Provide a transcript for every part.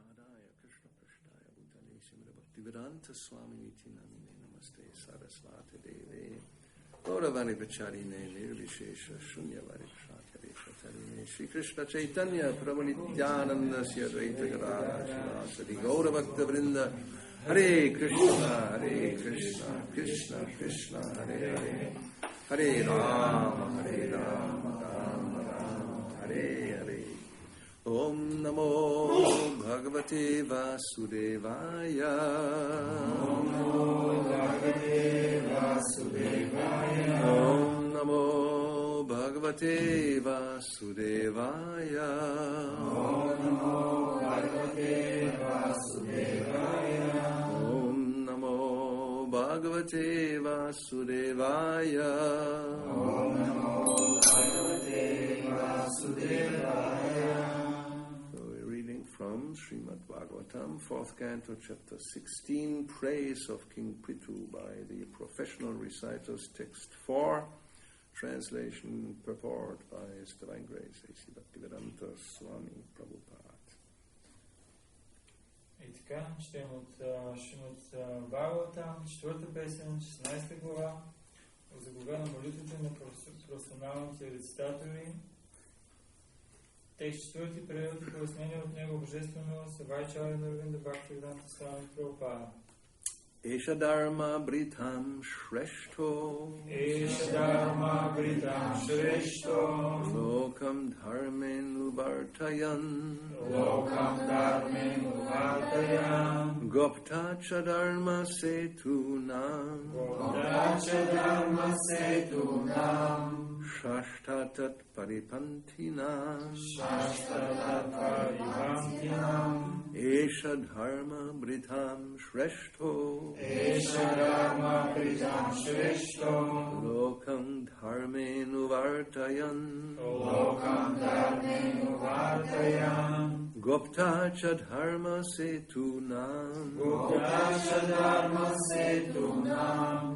Padaya Krishna Prashtaya Bhutale Srimad Bhaktivedanta Swami Niti Namine Namaste Sarasvati Deve Gauravani Vacharine Nirvishesha Shunyavadi Shakare Shatarine Shri Krishna Chaitanya Prabhu Nityananda Sri Advaita Gadadhara Srila Gauravakta Vrinda Hare Krishna Krishna Krishna Hare Hare Hare Rama Rama Rama Hare Hare Om Namo Bhagavate Vasudevaya Om Namo Bhagavate Vasudevaya Om Namo Bhagavate Vasudevaya Om Namo Bhagavate Vasudevaya Om Namo Bhagavate Vasudevaya Om Namo Bhagavate Vasudevaya. From Srimad Bhagavatam, 4th Canto, Chapter 16, Praise of King Prithu by the Professional Reciters, Text 4, Translation, Purport by His Divine Grace, A.C. Bhaktivedanta Swami Prabhupada. И така, четем от Шримад Бхагаватам, 4-та песен, 16 глава, заглавена молитвата на професионалните рецитатори. Текст 4, превод и пояснение от него божествено Савайчаря Нарвинда Бхактивиданта Свами Прабхупада. Esha Dharma Britam Shreshto Esha Dharma Britam Shreshto Lokam Dharmen Uvartayan Lokam Dharmen Uvartayan Gopta Cha Dharma Setunam Gopta Cha Dharma Setunam Shashtatat Paripantinam Shashtatat Paripantinam Esha Dharma Britam Shreshto Esha Dharma Britam Shreshto Lokam Dharmen Uvartayan Lokam Dharmen Uvartayan Gopta Cha Dharma Setunam Gopta Cha Dharma Setunam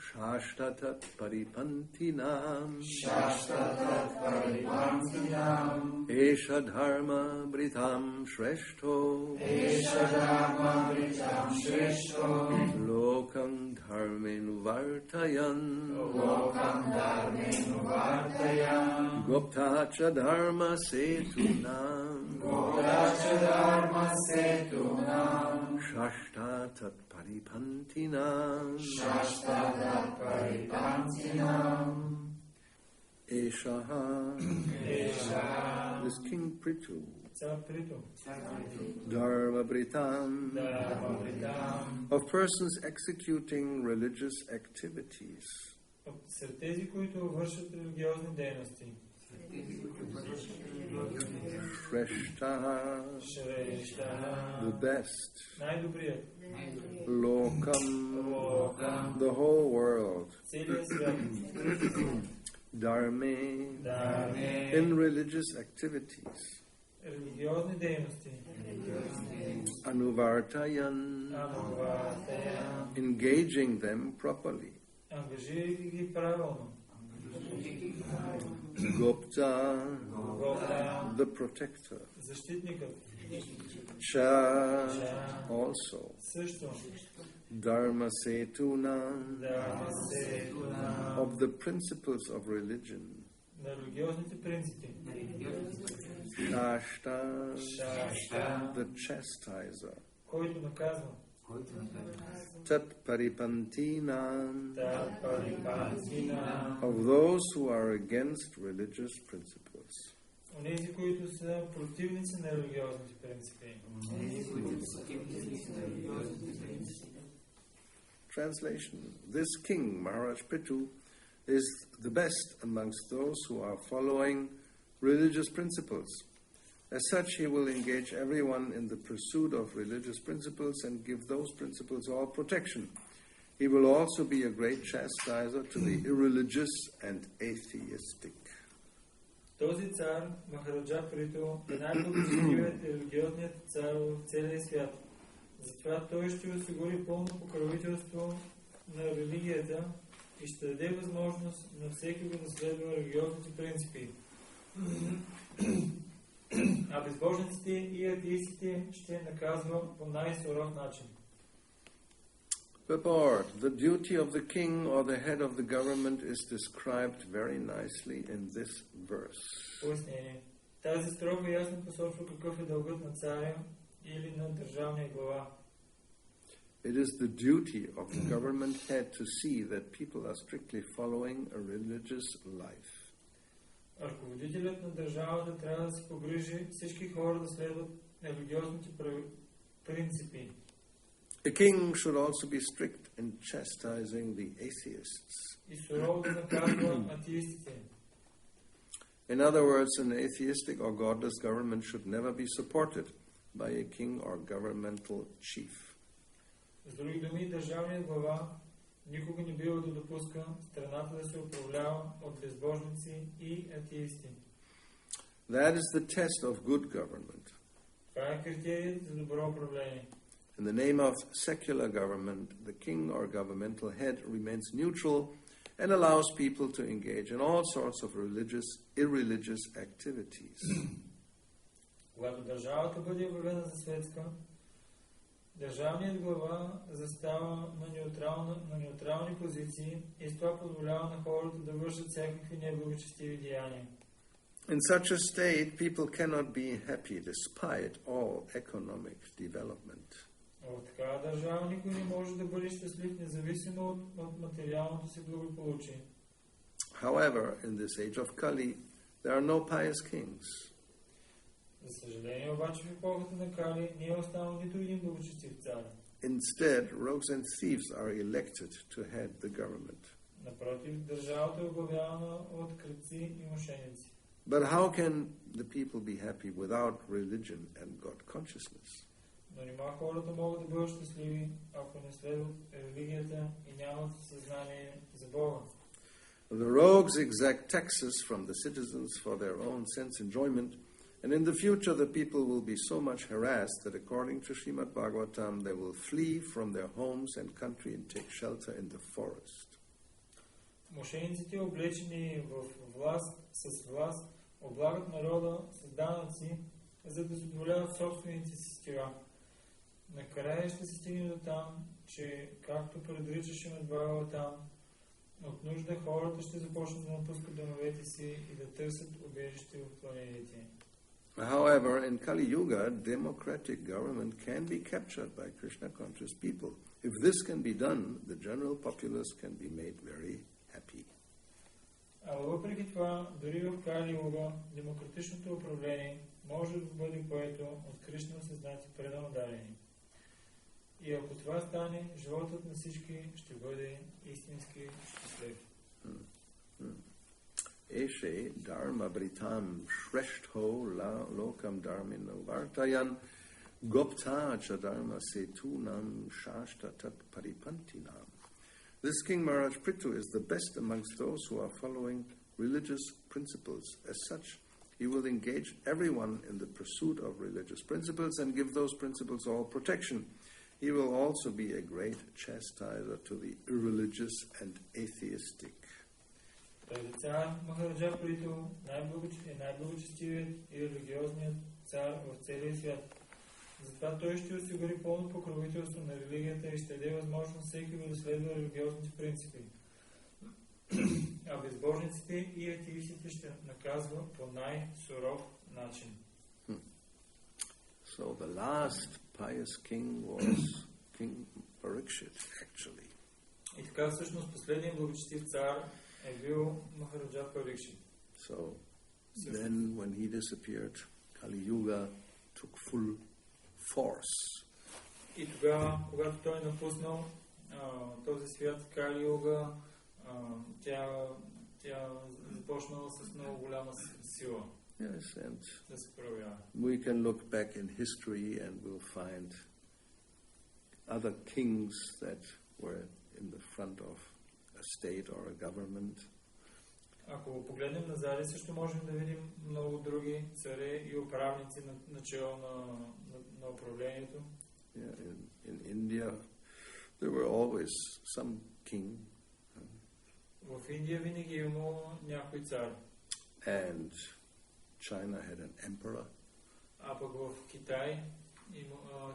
Shashtatat Paripantinam Shashtatat Paripantinam Esha Dharma Britam Shreshto Esha Dharma Britam Shreshto Lokam Dharmen Uvartayan Lokam Dharmen Uvartayan Gopta Cha Dharma Setunam Gopta Cha Dharma Setunam Shashtatat Paripantinam Shashtatat Paripantinam Eshaha, this King Prithu, Цар Приту, Dharma Britam, Dharma Britam, of persons executing religious activities, сред тези, които вършат религиозни дейности. Shreshtaha, Shreshtha, the best, най-добрият, Lokam, the whole world, целият свят, Dharme, Dharme, in religious activities, религиозни дейности, Anuvartayan, Анувартая, engaging them properly, ангажирайки ги правилно, Gupta, Гопта, the protector, защитникът, Cha, also, също, Dharma Setuna, Дharma Setuna, of the principles of religion, на религиозните принципи, Shashta, Shashta, the chastiser, който наказва, Tat Paripantina, Тат Парипантина, of those who are against religious principles. онези, които са противници на религиозните принципи. Translation: This king, Maharaj Prithu, is the best amongst those who are following religious principles. As such, he will engage everyone in the pursuit of religious principles and give those principles all protection. He will also be a great chastiser to the irreligious and atheistic. Този цар, Махараджа Приту, е най-благочестивият и религиозният цар в целия свят. Затова той ще осигури пълно покровителство на религията и ще даде възможност на всеки да следва религиозните принципи. А безбожниците и атеистите ще наказва по най-суров начин. Purport: the duty of the king or the head of the government is described very nicely in this verse. Пояснение. Тази строка ясно посочва какъв е дългът на царя или на държавния глава. It is the duty of the government head to see that people are strictly following a religious life. Ръководителят на държавата трябва да се погрижи всички хора да следват религиозните принципи. A king should also be strict in chastising the atheists. И сурово да наказва атеистите. In other words, an atheistic or godless government should never be supported by a king or governmental chief. С други думи, държавният глава никога не бива да допуска страната да се управлява от безбожници и атеисти. That is the test of good government. Това е критерият за добро управление. In the name of secular government, the king or governmental head remains neutral and allows people to engage in all sorts of irreligious activities. Когато държавата бъде обявена за светска, държавният глава застава на неутрални позиции и с това позволява на хората да вършат всякакви неблагочестиви деяния. In such a state, people cannot be happy despite all economic development. В такава държава никой не може да бъде щастлив, независимо от материалното си благополучие. However, in this age of Kali, there are no pious kings. За съжаление обаче в епохата на Кали не е останал нито един благочестив цар. Instead, rogues and thieves are elected to head the government. Напротив, държавата е оглавявана от крадци и мошеници. But how can the people be happy without religion and God consciousness? Но нима хората могат да бъдат щастливи, ако не следват религията и нямат съзнание за Бога. The rogues exact taxes from the citizens for their own sense enjoyment, and in the future the people will be so much harassed that according to Srimad Bhagavatam they will flee from their homes and country and take shelter in the forest. Мошениците, облечени в власт, облагат народа с данъци, за да задоволяват собствените си стива. Накрая ще се стигне до там, че, както предричаше ме Бхагаватам, от нужда хората ще започнат да напускат домовете си и да търсят убежище в планините. However, in Kali Yuga, democratic government can be captured by Krishna-conscious people. If this can be done, the general populace can be made very happy. А въпреки това, дори в Кали Юга, демократичното управление може да бъде поето от Кришна осъзнати преданодарени. И ако това стане, животът на всички ще бъде истински щастлив. Eshe dharma britam shrestho lokam dharmino vartayan gopta cha dharma setunam shashta tat paripantinam. This King Maharaj Prithu is the best amongst those who are following religious principles. As such, he will engage everyone in the pursuit of religious principles and give those principles all protection. He will also be a great chastiser to the irreligious and atheistic. Този цар Махараджа Приту е най-благочестивият и религиозният цар в целия свят. Затова той ще осигури пълно покровителство на религията и ще даде възможност всеки да следва религиозните принципи. А безбожниците и атеистите ще наказва по най-суров начин. So the last pious king was King Parikshit, actually. И така всъщност последният благочестив цар е бил Махараджа Парикшит. So then when he disappeared, Kali Yuga took full force. И тогава, когато той е напуснал този свят, Кали Юга, тя започнала с много голяма сила. Yes, and Да се проявява. we can look back in history and we'll find other kings that were in the front of a state or a government. Ако погледнем назад, също можем да видим много други царе и управници на начало на управлението. Yeah, in India, there were always some king. В Индия винаги е имало някой цар. And China had an emperor. А пък в Китай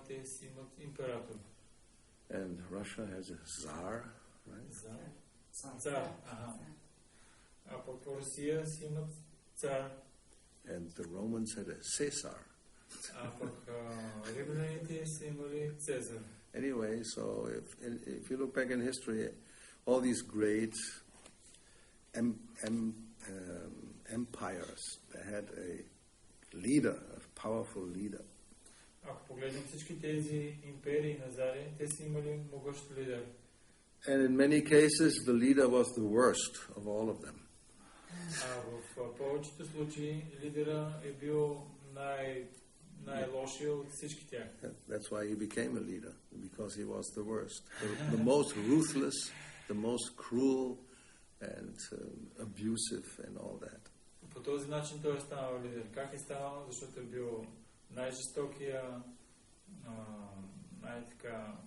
те си имат император. And Russia has a Tsar, right? Цар. Ага. А пък в Русия си имат цар. And the Romans had a Caesar. А пък римляните са имали Цезар. Anyway, so if you look back in history, all these great empires, they had a leader, a powerful leader. Ако погледнем всички тези империи назад, те са имали могъщ лидер. And in many cases, the leader was the worst of all of them. А в повечето случаи лидера е бил най-лошия от всички тях. That's why he became a leader, because he was the worst. The most ruthless, the most cruel and abusive and all that. По този начин той е станал лидер. Как е станал? Защото е бил най-жестокия, най-така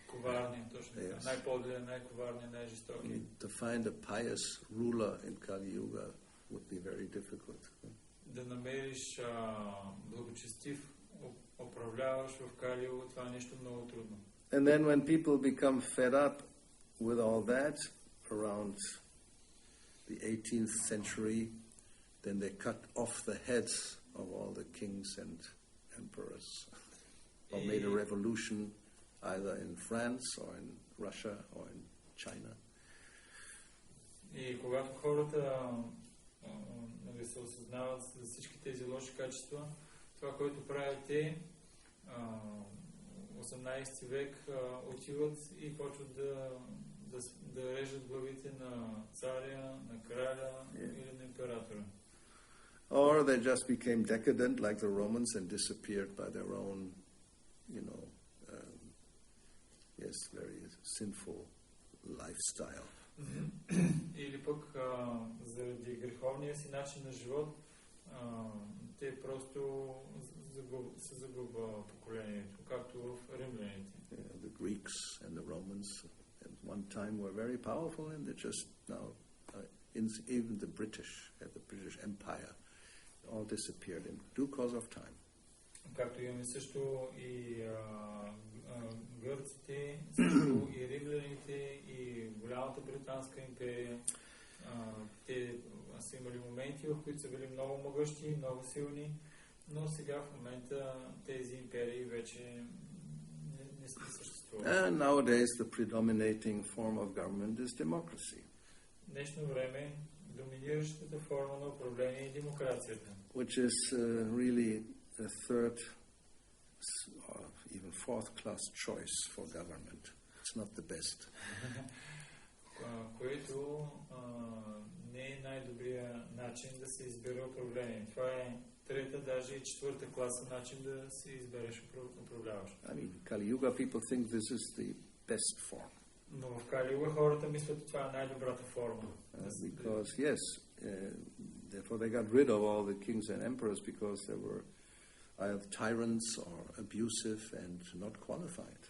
коварния, точно така. Yes. Най-подлия, най-коварния, най-жестокия. To find a pious ruler in Kali-yuga would be very difficult. Да намериш благочестив управляваш в Кали-юга, това е нещо много трудно. And then when people become fed up with all that around the 18th century, then they cut off the heads of all the kings and emperors, or made a revolution either in France or in Russia or in China. И когато хората се осъзнават за всички тези лоши качества, това, което правят те, 18 век отиват и почват да режат главите на царя, на краля или на императора. Or they just became decadent like the Romans and disappeared by their own, very sinful lifestyle. Или пък заради греховния си начин на живот, те просто се загубва поколението, както в римляните. The Greeks and the Romans at one time were very powerful, and they just now, even the British Empire, all disappeared in due course of time. Както имаме също и гърците, също и римляните, и голямата британска империя. Те са имали моменти, в които са били много могъщи, много силни, но сега в момента тези империи вече не съществуват. And nowadays the predominating form of government is democracy. В днешно време доминиращата форма на управление е демокрацията. Which is really a third or even fourth class choice for government. It's not the best. Което не е най-добрият начин да се избере управление. Това е трета, даже и четвърта класа начин да се избереш управляващ. I mean, Kali-yuga people think this is the best form. Но в Кали-юга хората мислят, че това е най-добрата форма. Because yes, therefore they got rid of all the kings and emperors because they were either tyrants or abusive and not qualified.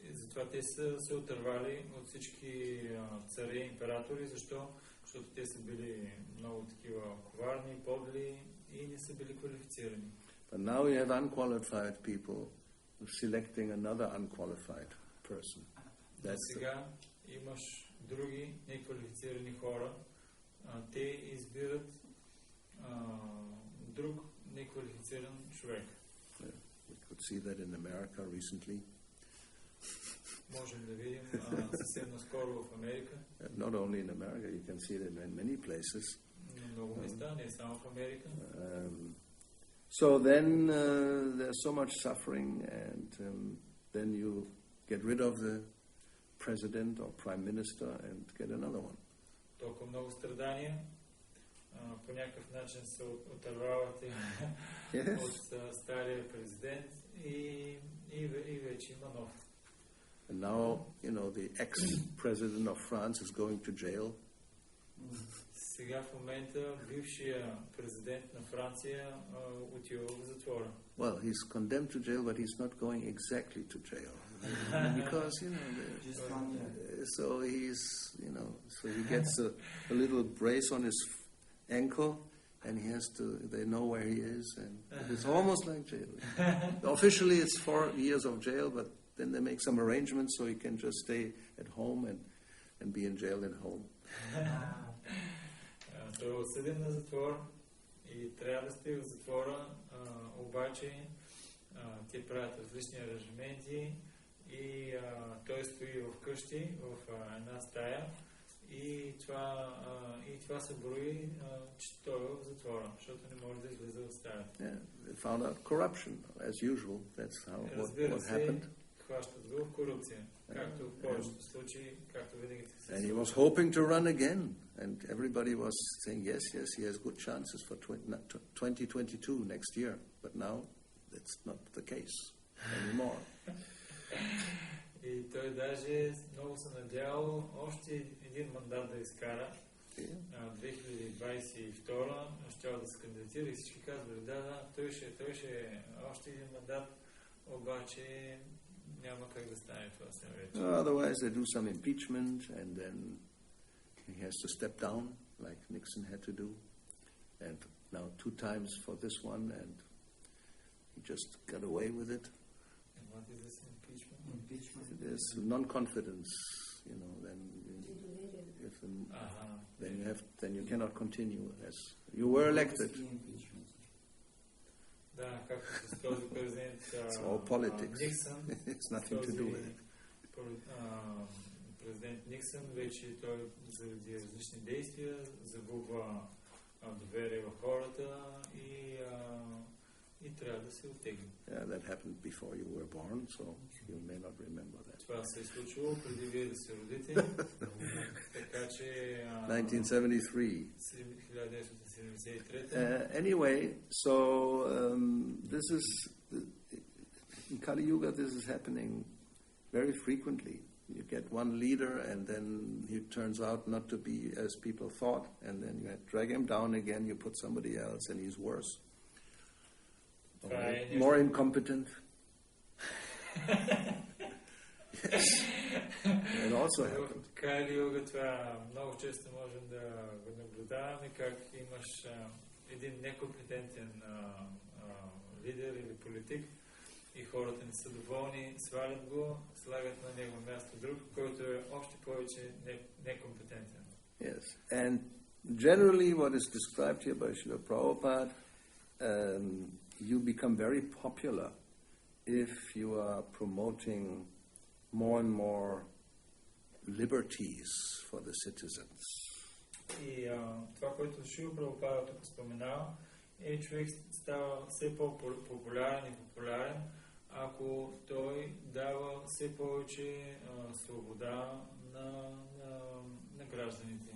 И затова те са се отървали от всички цари и императори. Защо? Защото те са били много такива коварни, подли и не са били квалифицирани. But now we have unqualified people selecting another unqualified person. Сега имаш други неквалифицирани хора. Те избират друг неквалифициран човек. We could see that in America recently. Можем да видим съвсем наскоро в Америка. Not only in America, you can see it in many places. На много места, не само в Америка. So then there's so much suffering, and then you get rid of the president or prime minister and get another one. Толкова много страдания, по някакъв начин се отървавате от стария президент и вече има нов. And now, the ex-president of France is going to jail. Сега в момента бившия президент на Франция отива в затвора. Well, he's condemned to jail, but he's not going exactly to jail. Because, so he's, so he gets a little brace on his ankle, and they know where he is, and it's almost like jail. Officially it's 4 years of jail, but then they make some arrangements so he can just stay at home and be in jail at home. Той е осъден на затвор и трябва да стои в затвора, обаче те правят различни аранжименти и той стои в къщи, в една стая и това се брои, че той е в затвора, защото не може да излезе от стаята. Yeah, they found out corruption, as usual. That's what happened. Хващат го в корупция, както в повечето случаи, както винаги се And he was hoping to run again, and everybody was saying, yes, he has good chances for 2022 next year. But now, that's not the case anymore. И той даже много се надявал още един мандат да изкара. 2022 щял да се кандидатира и всички казвали, да, той ще още един мандат, обаче няма как да стане това сега вече. Otherwise, they do some impeachment, and then he has to step down, like Nixon had to do. And now 2 times for this one, and he just got away with it. And what is this impeachment? There's non-confidence, then then you cannot continue as you were elected. Да, както с този президент Никсън, it's nothing to do with it. Президент Никсън вече той заради различни действия загубва доверие в хората и трябва да се оттегли. Yeah, that happened before you were born, so you may not remember that. Това се е случило преди вие да се родите, така че 1973. 1973. Anyway, so this is in Kali Yuga. This is happening very frequently. You get one leader, and then he turns out not to be as people thought, and then you drag him down again. You put somebody else, and he's worse, more incompetent. Yes, it also happened. Кали Юга това много често можем да го наблюдаваме, как имаш един некомпетентен лидер или политик и хората не са доволни, свалят го, слагат на него място друг, който е още повече некомпетентен. Yes, and generally what is described here by Srila Prabhupada, you become very popular if you are promoting more and more liberties for the citizens. И това, което Шрила Прабхупада тук споменава, е човек става все по-популярен и популярен, ако той дава все повече свобода на гражданите.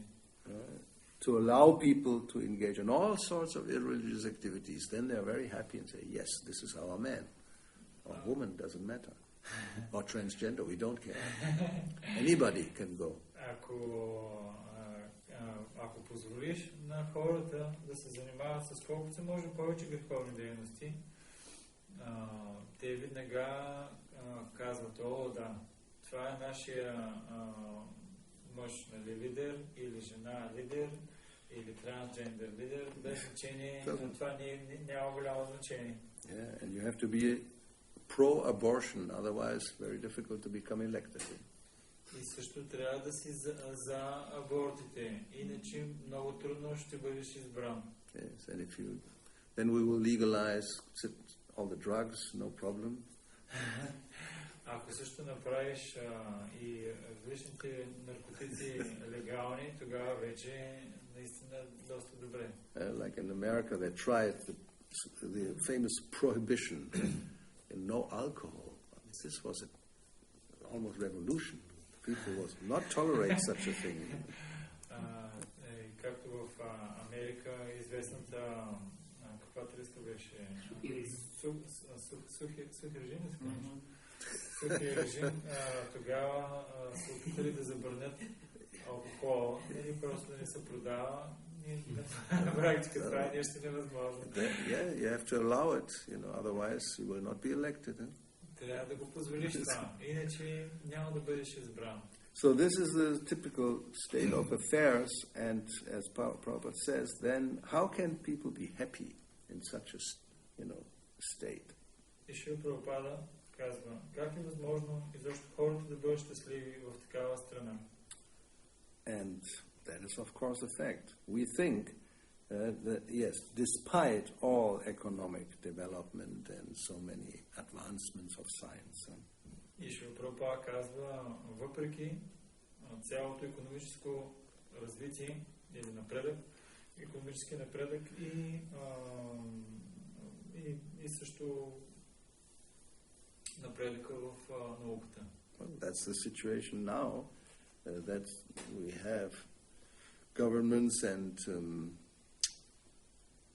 To allow people to engage in all sorts of irreligious activities, then they are very happy and say, yes, this is our man. Or woman, doesn't matter. Or transgender, we don't care. Anybody can go. Ако позволиш на хората да се занимават с колкото се може повече греховни дейности, те веднага казват, да, това е нашия мъж, лидер, или жена лидер, или трансджендер лидер, без значение, това няма голямо значение. Yeah, and you have to be pro-abortion, otherwise very difficult to become elected. И също трябва да си за абортите, иначе много трудно ще бъдеш избран. Yes, and then we will legalize all the drugs, no problem. Ако също направиш и различните наркотици легални, тогава вече наистина доста добре. Like in America, they tried the famous prohibition in no alcohol. This was almost revolution. People would not tolerate such a thing. Както в Америка, известната каква треска беше? Сухи режим, Сухи режим, тогава се опитали да забранят алкохол и просто да не се продава. На практика това е нещо невъзможно. Yeah, you have to allow it, otherwise you will not be elected. Трябва да го позволиш това, иначе няма да бъдеш избран. So this is the typical state of affairs, and as Prabhupada says, then how can people be happy in such a, state? И Шрила Прабхупада казва, как е възможно изобщо хората да бъдат щастливи в такава страна? And that is of course a fact. We think that, yes, despite all economic development and so many advancements of science. И Шрила Прабхупада казва, въпреки цялото икономическо развитие или напредък, икономически напредък и също напредъка в науката. Well, that's the situation now, that we have governments and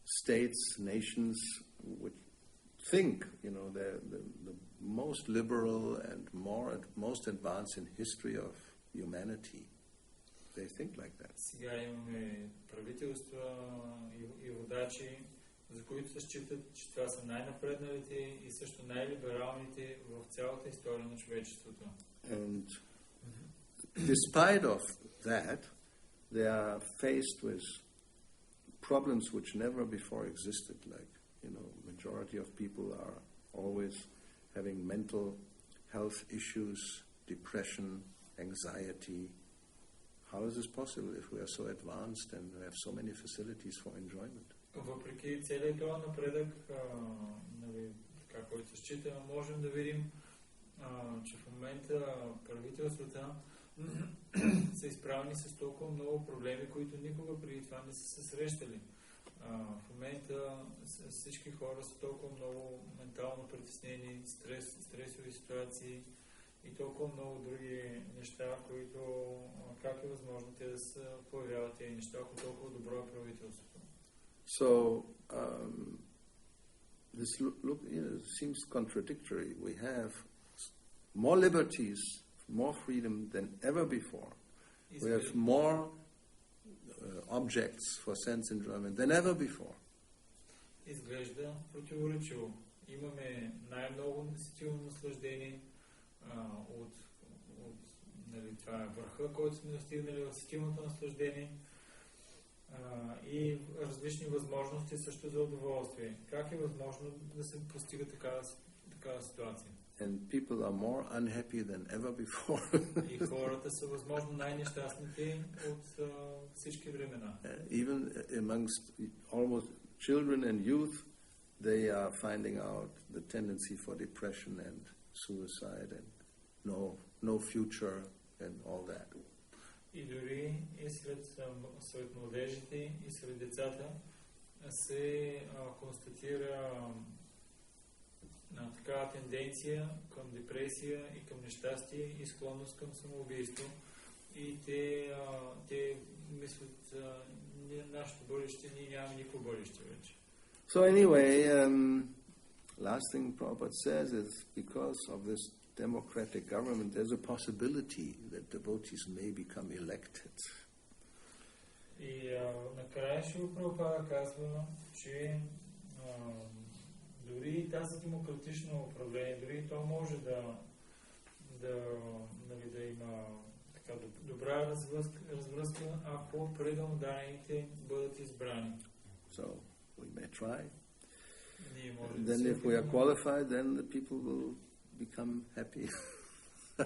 states, nations, which think, they're the most liberal and most advanced in history of humanity. They think like that. Сега имаме правителства и водачи, за които се считат, че това са най-напредналите и също най-либералните в цялата история на човечеството. And despite of that, they are faced with problems which never before existed. Like, majority of people are always having mental health issues, depression, anxiety. How is this possible if we are so advanced and we have so many facilities for enjoyment? Въпреки целият този напредък, така, който се счита, можем да видим, че в момента правителствата са изправени с толкова много проблеми, които никога преди това не са се срещали. В момента всички хора са толкова много ментално притеснени, стресови ситуации и толкова много други неща, които как е възможно те да се появяват тези неща, ако толкова добро е правителството. So, this seems contradictory. We have more liberties, more freedom than ever before. We have more objects for sense enjoyment than ever before. Изглежда противоречиво. Имаме най-много сетивно наслаждение от това е върха, който сме достигнали в сетивното наслаждение и различни възможности също за удоволствие. Как е възможно да се постига такава ситуация? And people are more unhappy than ever before. И хората са възможно най-нещастните от всички времена. Even amongst almost children and youth, they are finding out the tendency for depression and suicide and no future and all that. И дори и сред младежите и сред децата се констатира такава тенденция към депресия и към нещастие и склонност към самоубийство. И те мислят, нашето бъдеще, ние нямаме никакво бъдеще вече. So anyway, last thing Prabhupada says is because of this democratic government, there's a possibility that devotees may become elected. И накрая Шрила Прабхупада казва, че дори тази демократично управление, дори то може да има така добра развръзка, ако предално дадените бъдат избрани. So we may try. Then if we are qualified, then the people will become happy.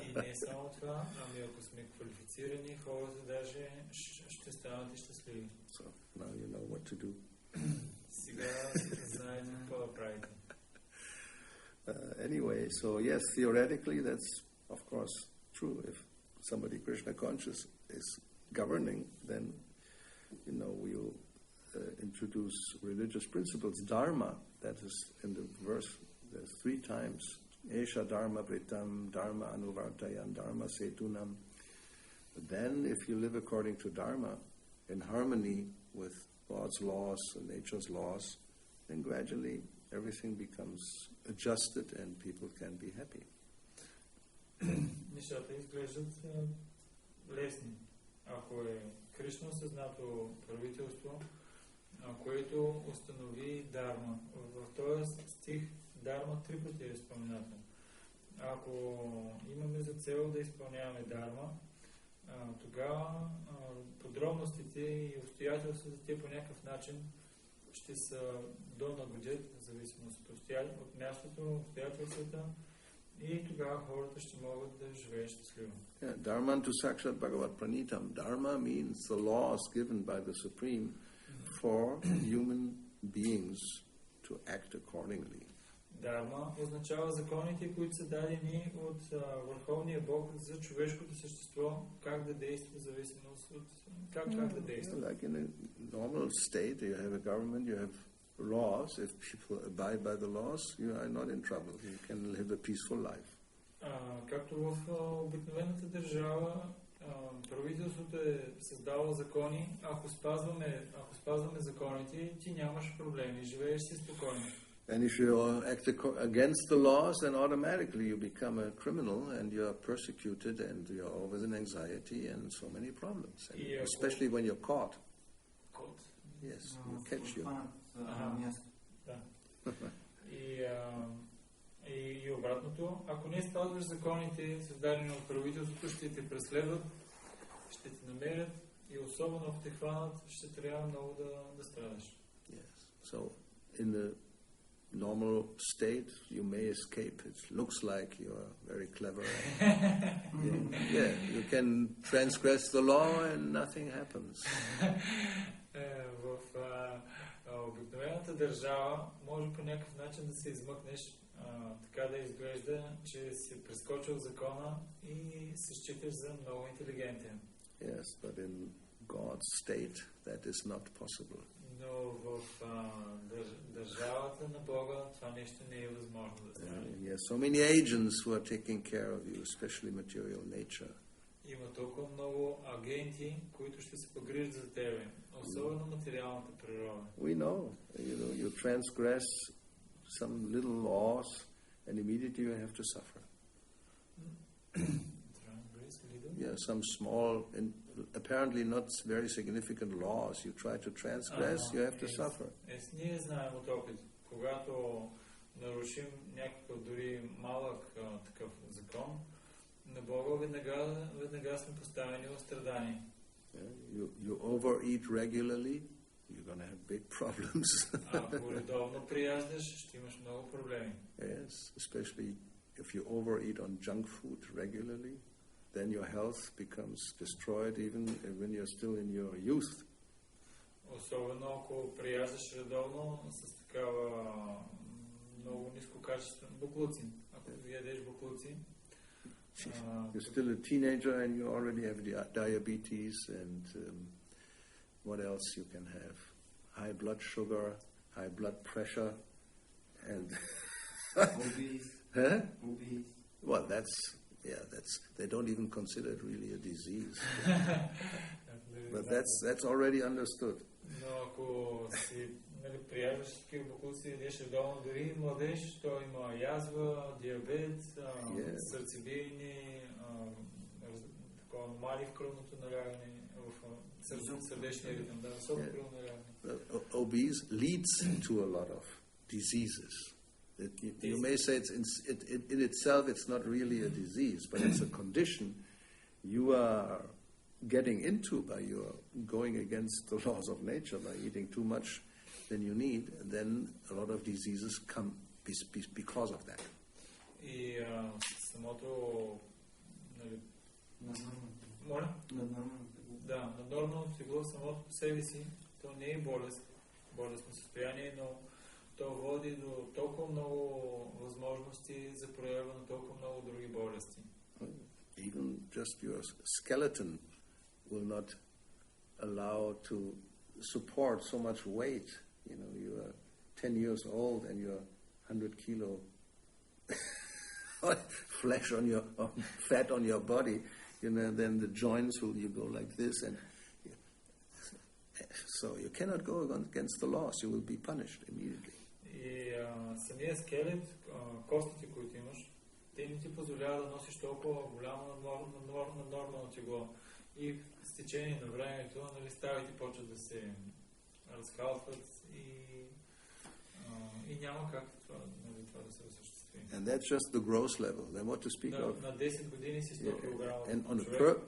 И не само това, ами ако сме квалифицирани, хората даже ще станат и щастливи. So now you know what to do. Сега знаете какво да правите. Anyway, so yes, theoretically that's of course true. If somebody Krishna conscious is governing, then we'll introduce religious principles. Dharma, that is in the verse, there's 3 times. Esha dharma vritam, dharma anuvartayan, dharma setunam. But then if you live according to dharma, in harmony with God's laws and nature's laws, then gradually everything becomes adjusted and people can be happy. Нещата изглеждат лесни. Ако е Кришна съзнато правителство, което установи дарма. В този стих дарма 3 пъти е спомената. Ако имаме за цел да изпълняваме дарма, тогава подробностите и обстоятелствата по някакъв начин ще са донагодят, в зависимост от мястото, обстоятелствата, и тогава хората ще могат да живеят щастливо. Dharmantu Sakshat Bhagavat Pranitam. Dharma means the laws given by the Supreme for human beings to act accordingly. Дharma означава законите, които са дадени от Върховния Бог за човешкото същество, как да действа в зависимост от как да действа. Like in a normal state, you have a government, you have laws. If people abide by the laws, you are not in trouble. You can live a peaceful life. Както в обикновената държава, правителството е създало закони. Ако спазваме законите, ти нямаш проблеми, живееш си спокойно. And if you act against the laws, then automatically you become a criminal and you are persecuted and you are always in anxiety and so many problems. And especially when you're caught. Caught? Yes, you catch you. И обратното, ако не спазваш законите, създадени от правителството, ще те преследват, ще те намерят и особено ако те хванат, ще трябва много да страдаш. Yes. So in the normal state, you may escape. It looks like you are very clever. You can transgress the law and nothing happens. В обикновената държава може по някакъв начин да се измъкнеш, така да изглежда, че си прескочил закона и се считаш за много интелигентен. Yes, but in God's state that is not possible. Но в държавата на Бога това нещо не е възможно да стане. Yes, so many agents who are taking care of you, especially material nature. Има толкова много агенти, които ще се погрижат за тебе, особено материалната природа. We know, you transgress some little laws and immediately you have to suffer. Yeah, some small, apparently not very significant laws you try to transgress, you have to suffer. Ние знаем от опит, когато нарушим някакъв дори малък такъв закон, на Бога веднага сме поставени в страдание. You overeat regularly, you're going to have big problems. Ако редовно прияждаш, ще имаш много проблеми. Yes, especially if you overeat on junk food regularly, then your health becomes destroyed even when you're still in your youth. Особено ако прияждаш редовно с такава много ниско качество буклуци. Ако ядеш буклуци, you're still a teenager and you already have diabetes and what else you can have? High blood sugar, high blood pressure, and obese. Huh? Obese. Well, that's they don't even consider it really a disease. But that's already understood. Но ако си прияждаш такива буклуци, ядеш редовно, дори младеж, то има язва, диабет, сърцебиене, такова аномалии в кръвното налягане, в сърдечния ритъм, високо кръвно налягане. Obese leads to a lot of diseases. You may say in itself it's not really a disease, but it's a condition you are getting into by your going against the laws of nature, by eating too much than you need, and then a lot of diseases come because of that. И самото наднормалното тегло самото по себе си, то не е болестно състояние, но то води до толкова много възможности за проява на толкова много други болести. Even just your skeleton will not allow to support so much weight. You are 10 years old and you're 100 kilo flesh on your fat on your body. Then the joints you go like this, and so you cannot go against the laws. You will be punished immediately. И самия скелет, костите, които имаш, те не ти позволява да носиш толкова голямо наднормално тегло. И с течение на времето, ставите почват да се разкалват и няма как това да се осъществи. предстои. And that's just the gross level. Then what to speak of? На 10 години си 100 кг. And on a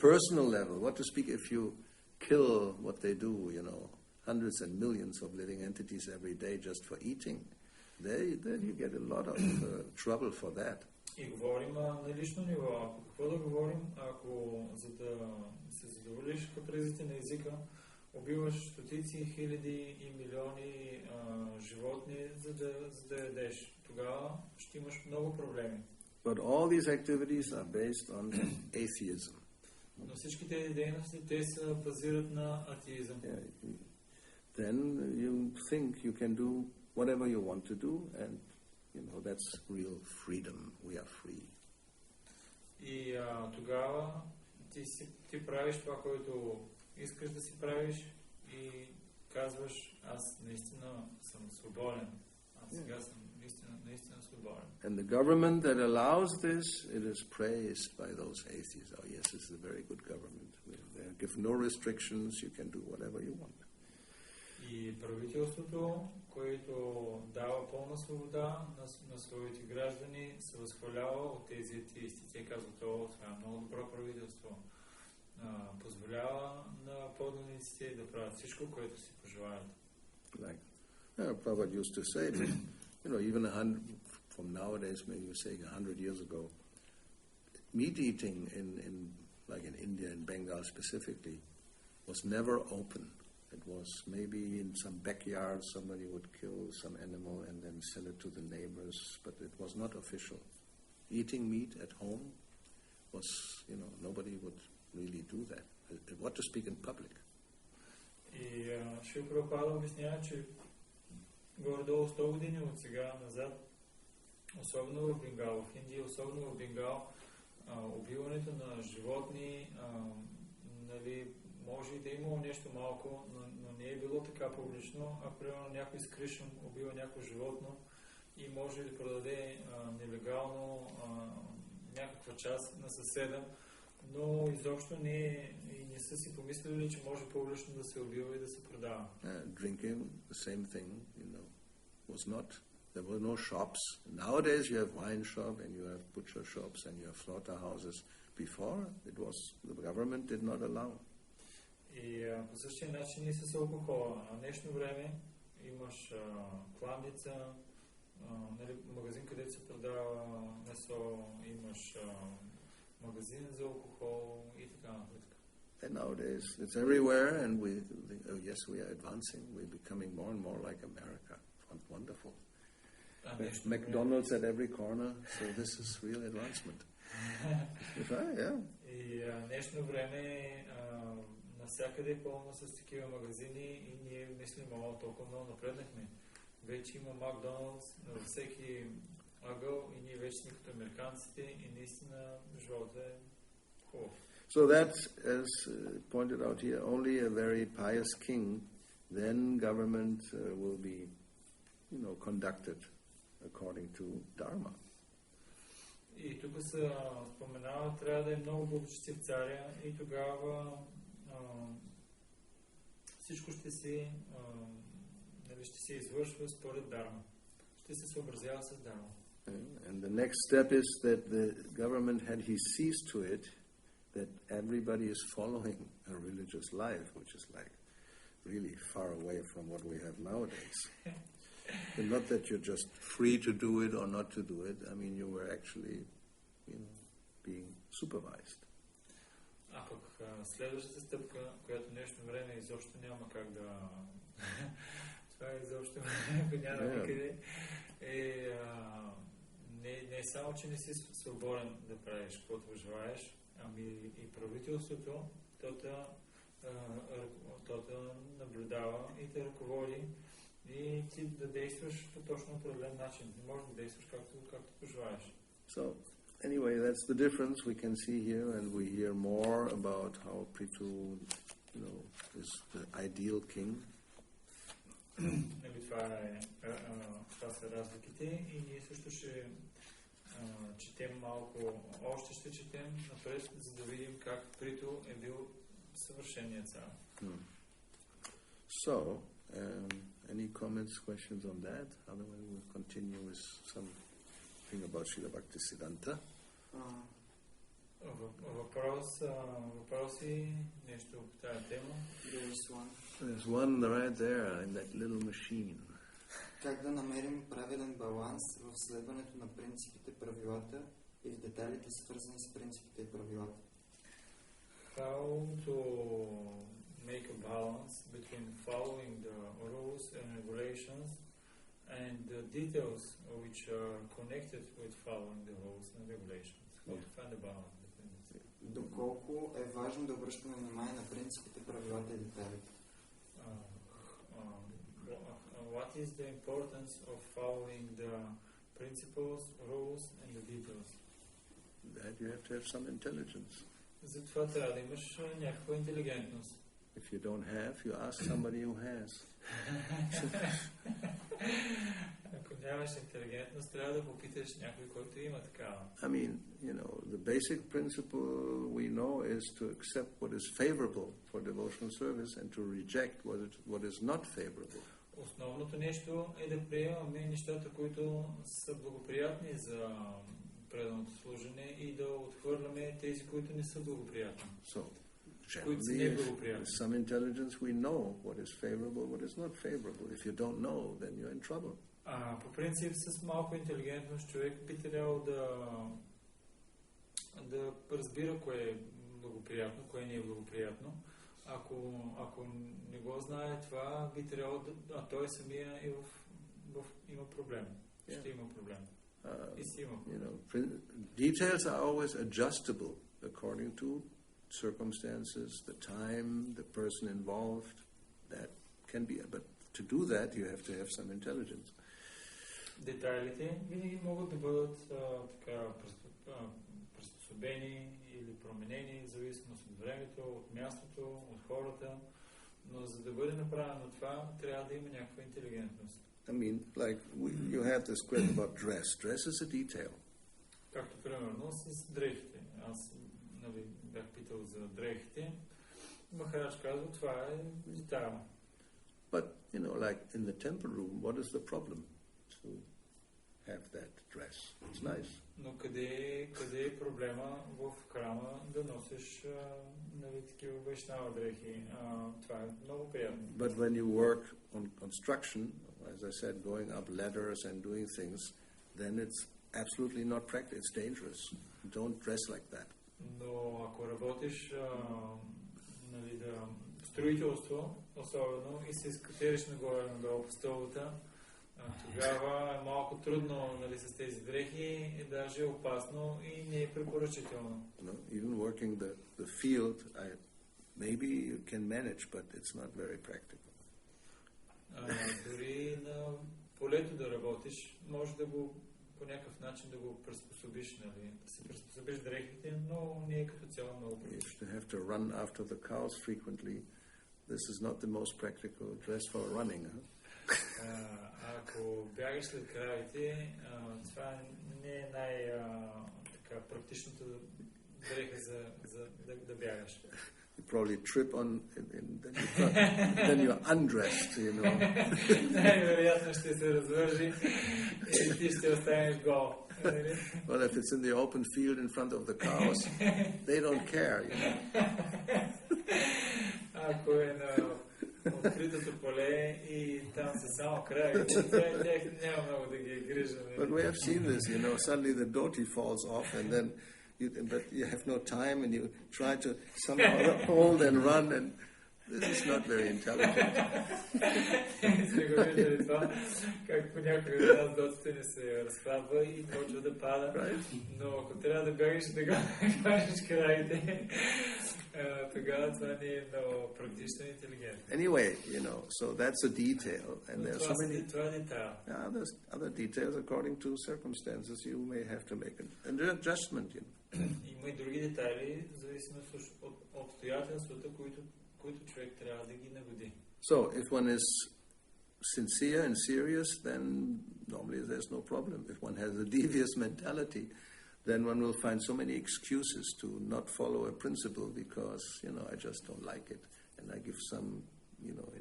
personal level, what to speak if you kill what they do, hundreds and millions of living entities every day just for eating. Then you get a lot of trouble for that. И говорим на лично ниво. Ако какво да говорим, ако за да се задоволиш капризите на езика, убиваш стотици, хиляди и милиони животни, за да ядеш. Тогава ще имаш много проблеми. But all these activities are based on atheism. Но всички тези дейности, те се базират на атеизъм. Then you think you can do whatever you want to do, and that's real freedom. We are free. И тогава ти правиш това, което искаш да си правиш и казваш, аз наистина съм свободен. Аз сега съм наистина свободен. And the government that allows this, it is praised by those atheists. Oh yes, it's a very good government. They give no restrictions. You can do whatever you want. И правителството, което дава пълна свобода на своите граждани, се възхвалява от тези атеисти. Те казват, това е много добро правителство. Позволява на подданиците да правят всичко, което си пожелаят. Like Prabhupada used to say, even from nowadays, maybe you're saying 100 years ago, meat eating like in India and Bengal specifically, was never open. It was maybe in some backyard somebody would kill some animal and then sell it to the neighbors, but it was not official. Eating meat at home was, nobody would really do that. What to speak in public? И Шрила Прабхупада обяснява, че горе-долу 100 години от сега назад, особено в Бенгал, в Индия, особено в Бенгал, убиването на животни, може и да е имало нещо малко, но не е било така публично. А примерно някой с кришъм убива някакво животно и може да продаде нелегално някаква част на съседа, но изобщо не са си помислили, че може публично да се убива и да се продава. Drinking, the same thing, was not. There were no shops. Nowadays you have wine shop and you have butcher shops and you have slaughterhouses. Before, the government did not allow. И по същия начин и с алкохола. На днешно време имаш кладница, магазин, където се продава месо, имаш магазин за алкохол и така нататък. And nowadays it's everywhere, and we are advancing. We're becoming more and more like America. Wonderful. McDonald's at every corner, so this is real advancement. И днешно време навсякъде е пълно с такива магазини и ние мислим, толкова много напреднахме. Вече има Макдоналдс на всеки ъгъл и ние вече сме като американците и наистина животът е хубав. So that, as pointed out here, only a very pious king, then government will be, conducted according to Dharma. И тук се споменава, трябва да е много благочестив царя и тогава всичко ще се извършва според Дharma. Ще се съобразява с Dharma. And the next step is that the government he sees to it that everybody is following a religious life, which is like really far away from what we have nowadays. And not that you're just free to do it or not to do it. I mean, you were actually, being supervised. А пък следващата стъпка, която в днешно време изобщо няма как да... Това изобщо няма никъде. Не само, че не си свободен да правиш каквото желаеш, ами и правителството, то те наблюдава и те ръководи и ти да действаш по точно определен начин. Не можеш да действаш както пожелаеш. So, anyway, that's the difference we can see here, and we hear more about how Prithu, is the ideal king. Това са разликите и ние също ще четем малко, още ще четем напред, за да видим как Приту е бил съвършеният цар. So, any comments, questions on that? Otherwise we'll continue with some thing about Srila Bhaktisiddhanta. Въпроси, нещо по тази тема. There's one right there in that little machine. Как да намерим правилен баланс в следването на принципите, правилата и в детайлите, свързани с принципите и правилата? How to make a balance between following the rules and regulations and the details which are connected with following the rules and regulations. How to find a balance between this? Доколко е важно да обръщаме внимание на принципите, правилата и детайлите? What is the importance of following the principles, rules and the details? That you have to have some intelligence. Затова трябва да имаш някаква интелигентност. If you don't have, you ask somebody who has. Ако нямаш интелигентност, трябва да попиташ някой, който има такава. I mean, the basic principle we know is to accept what is favorable for devotional service and to reject what is not favorable. Основното нещо е да приемаме нещата, които са благоприятни за преданото служене и да отхвърляме тези, които не са благоприятни. So, generally, with some intelligence, we know what is favorable, what is not favorable. If you don't know, then you're in trouble. По принцип, с малко интелигентност човек би трябвало да разбира кое е благоприятно, кое не е благоприятно. Ако не го знае това, би трябвало а той самия има проблем. Ще има проблем. Details are always adjustable according to circumstances, the time, the person involved. That can be, but to do that, you have to have some intelligence. Детайлите винаги могат да бъдат приспособени или променени в зависимост от времето, от мястото, от хората, но за да бъде направено това, трябва да има някаква интелигентност. I mean, like you have this question about dress. Dress is a detail. Както примерно с дрехите. Аз бях питал за дрехите. Махарадж казва, това е детайл. But, like in the temple room, what is the problem to have that dress? It's nice. Но къде е проблема в храма да носиш такива вайшнава дрехи? Това е много приятно. But when you work on construction, as I said, going up ladders and doing things, then it's absolutely not practical. It's dangerous. Don't dress like that. Но ако работиш в строителство, особено, и се изкатериш нагоре-надолу по стълбата, тогава е малко трудно с тези дрехи, и даже е опасно и не е препоръчително. Even working the field, maybe you can manage, but it's not very practical. Дори на полето да работиш, може да го по някакъв начин да го приспособиш, да се приспособиш дрехите, но не е като цяло много практично. If you have to run after the cows frequently, this is not the most practical dress for running. Ако бягаш след кравите, това не е най-практичната дреха за да бягаш. You probably trip on, then you're undressed, Най-вероятно ще се развържи и ти ще останеш гол. Well, if it's in the open field in front of the cows, they don't care, Ако е на откритото поле и там са само крави, тях няма много да ги е грижа. But we have seen this, suddenly the dhoti falls off and then but you have no time and you try to somehow hold and run, and this is not very intelligent. Сте го виждали това, как понякога една дотите не се разхлабва и почва да пада, но ако трябва да бягаш да го кажеш кравите, тогава това не е много практично и интелигентно. Anyway, so that's a detail, and there's so many there's other details according to circumstances you may have to make an adjustment. Има и други детайли, в зависимост от обстоятелствата, които човек трябва да ги нагоди. So, if one is sincere and serious, then normally there's no problem. If one has a devious mentality, then one will find so many excuses to not follow a principle because, I just don't like it. And I give some,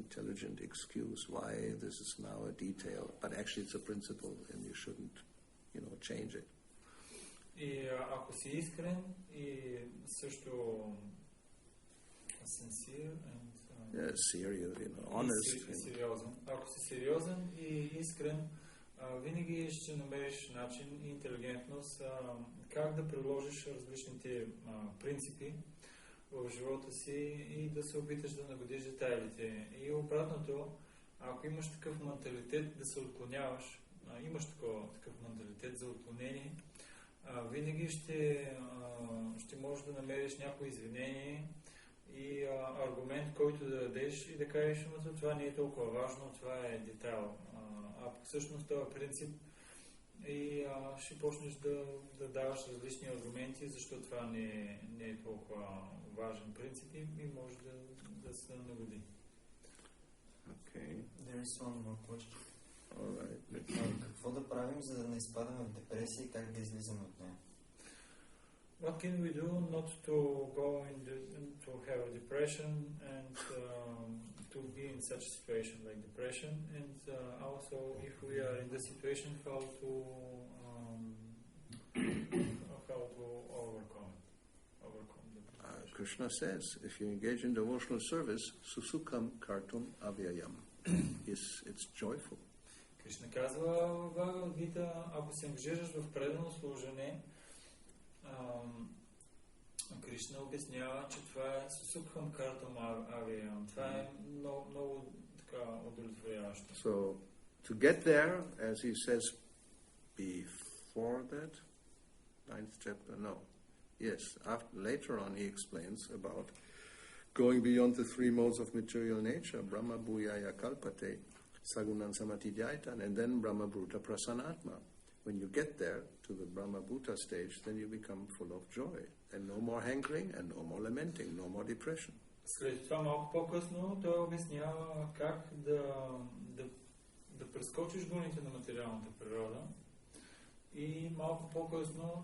intelligent excuse why this is now a detail. But actually it's a principle and you shouldn't change it. И ако си искрен и също sincere and Serious, honest. сериозен. Ако си сериозен и искрен, винаги ще намериш начин и интелигентност как да приложиш различните принципи в живота си и да се опиташ да нагодиш детайлите. И обратното, ако имаш такъв менталитет да се отклоняваш, имаш такъв менталитет за отклонение, винаги ще можеш да намериш някое извинение и аргумент, който да дадеш и да кажеш, но това не е толкова важно, това е детайл. Всъщност това е принцип и ще почнеш да даваш различни аргументи, защото това не е толкова важен принцип и може да се нагоди. Okay. There is one more question. All right. Какво да правим, за да не изпадаме в депресия и как да излизаме от нея? What can we do not to go to have a depression and to be in such a situation like depression, and also if we are in the situation, how to overcome the depression. Krishna says, if you engage in devotional service, susukam kartum avyayam. It's joyful. Кришна казва в Бхагавад Гита, ако се ангажираш в предано служене, Кришна обяснява, че това е сусукхам картам авиям. Това е много така удовлетворяващо. So, to get there, as he says before that, 9th chapter, no. Yes, later on he explains about going beyond the three modes of material nature, Brahma Bhuyaya Kalpate, Sagunan Samatidhyaitan, and then Brahma Bhuta Prasanatma. When you get there to the Brahma Bhuta stage, then you become full of joy, and no more hankering, and no more lamenting, no more depression. След това малко по-късно той обяснява как да прескочиш гоните на материалната природа. И малко по-късно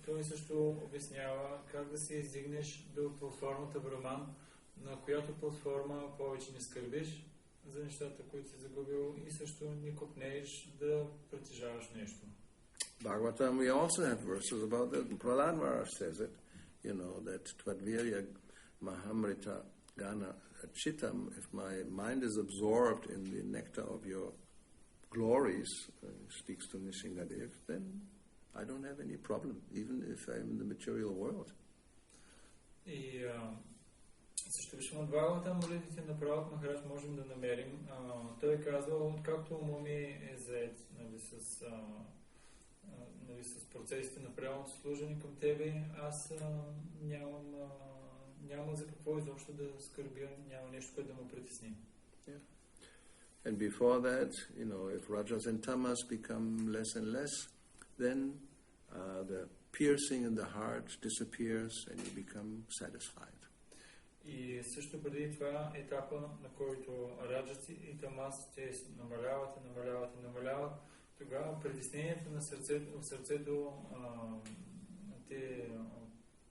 той също обяснява как да се издигнеш до платформата Браман, на която платформа повече не скърбиш за нещата, които си загубил и също не копнееш да притежаваш нещо. Bhagavatam, we also have verses about that. Prahlad Maharaj says it, that Tvadvirya Mahamrita Gana Chitam, if my mind is absorbed in the nectar of your glories, speaks to Nishingadev, then I don't have any problem, even if I'm in the material world. И също виждам от Бхагаватам, молитвите на Прабхупад Махарадж можем да намерим. Той е казал, откакто ума ми е заед с процесите на правилното служение към тебе, аз няма за какво изобщо да скърбя, няма нещо, което да ме притесни. Yeah. And before that, if rajas and tamas become less and less, then the piercing in the heart disappears and you become satisfied. И също преди това етапа, на който раджаци и тамасите намаляват, тогава притесненията на сърцето, в сърцето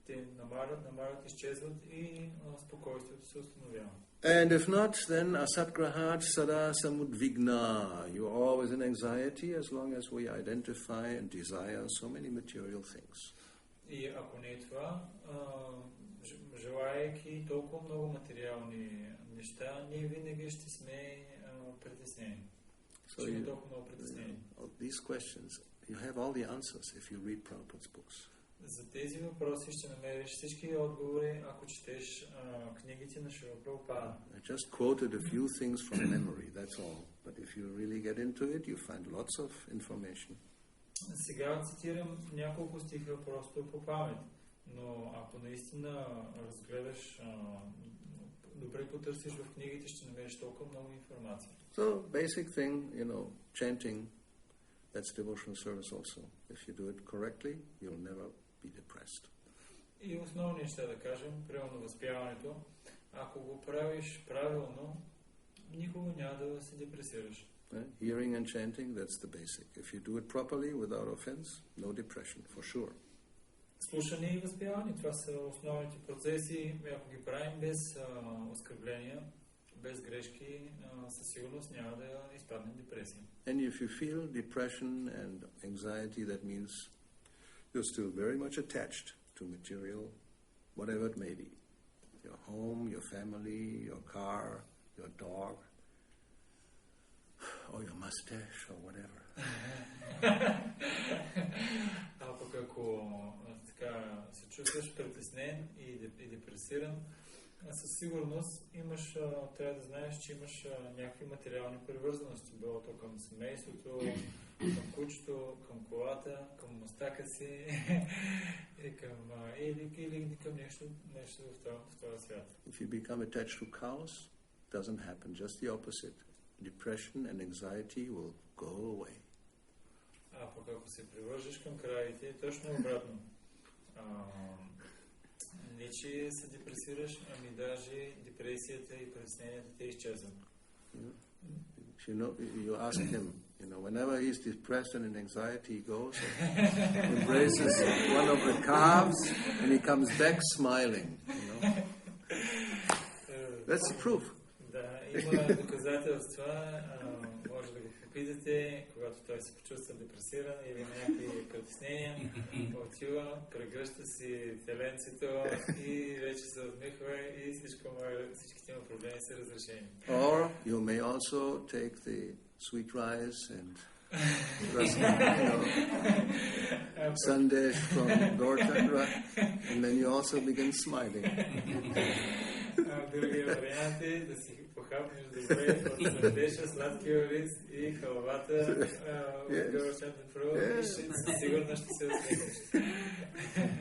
те намалят, изчезват и спокойствието се установява. And if not, then asatgrahat sada samudvigna. You're always in anxiety as long as we identify and desire so many material things. И ако не е това, желаейки толкова много материални неща, ние винаги ще сме притеснени. These questions, you have all the answers if you read Prabhupada's books. За тези въпроси ще намериш всички отговори, ако четеш книгите на Шрила Прабхупада. I just quoted a few things from memory, that's all. But if you really get into it, you find lots of information. Сега цитирам няколко стиха просто по памет, но ако наистина разгледаш, добре потърсиш в книгите, ще намериш толкова много информация. So, basic thing, chanting, that's devotional service also. If you do it correctly, you'll never be depressed. И основни неща да кажем, правилно възпяването, ако го правиш правилно, никога няма да се депресираш. Hearing and chanting, that's the basic. If you do it properly, without offense, no depression, for sure. Слушане и възпяване, това са основните процеси, ако ги правим без оскърбления, без грешки, със сигурност няма да изпадне в депресия. And if you feel depression and anxiety, that means you're still very much attached to material, whatever it may be. Your home, your family, your car, your dog, or your mustache, or whatever. А пък ако така се чувстваш притеснен и депресиран, със сигурност трябва да знаеш, че имаш някакви материални привързаности, било то към семейството, към кучето, към колата, към мустака си или към нещо в този свят. If you become attached to cows, it doesn't happen. Just the opposite. Depression and anxiety will go away. А пък ако се привържеш към краите, точно обратно. Не, че се депресираш, ами даже депресията и притесненията те изчезват. You ask him, whenever he's depressed and in anxiety, he goes and embraces one of the calves and he comes back smiling. That's the proof. Да, има доказателства. Може да го попитате, когато той се почувства депресиран или някакви притеснения, отива, прегръща си теленцето и вече се усмихва и всичките му проблеми са разрешени. Or you may also take the sweet rice and sandesh from Gaurachandra, and then you also begin smiling. Другия вариант е да си похапнеш добре от сандеша, сладкия рис и халвата от Gaurachandra и със сигурно ще се усмихнеш.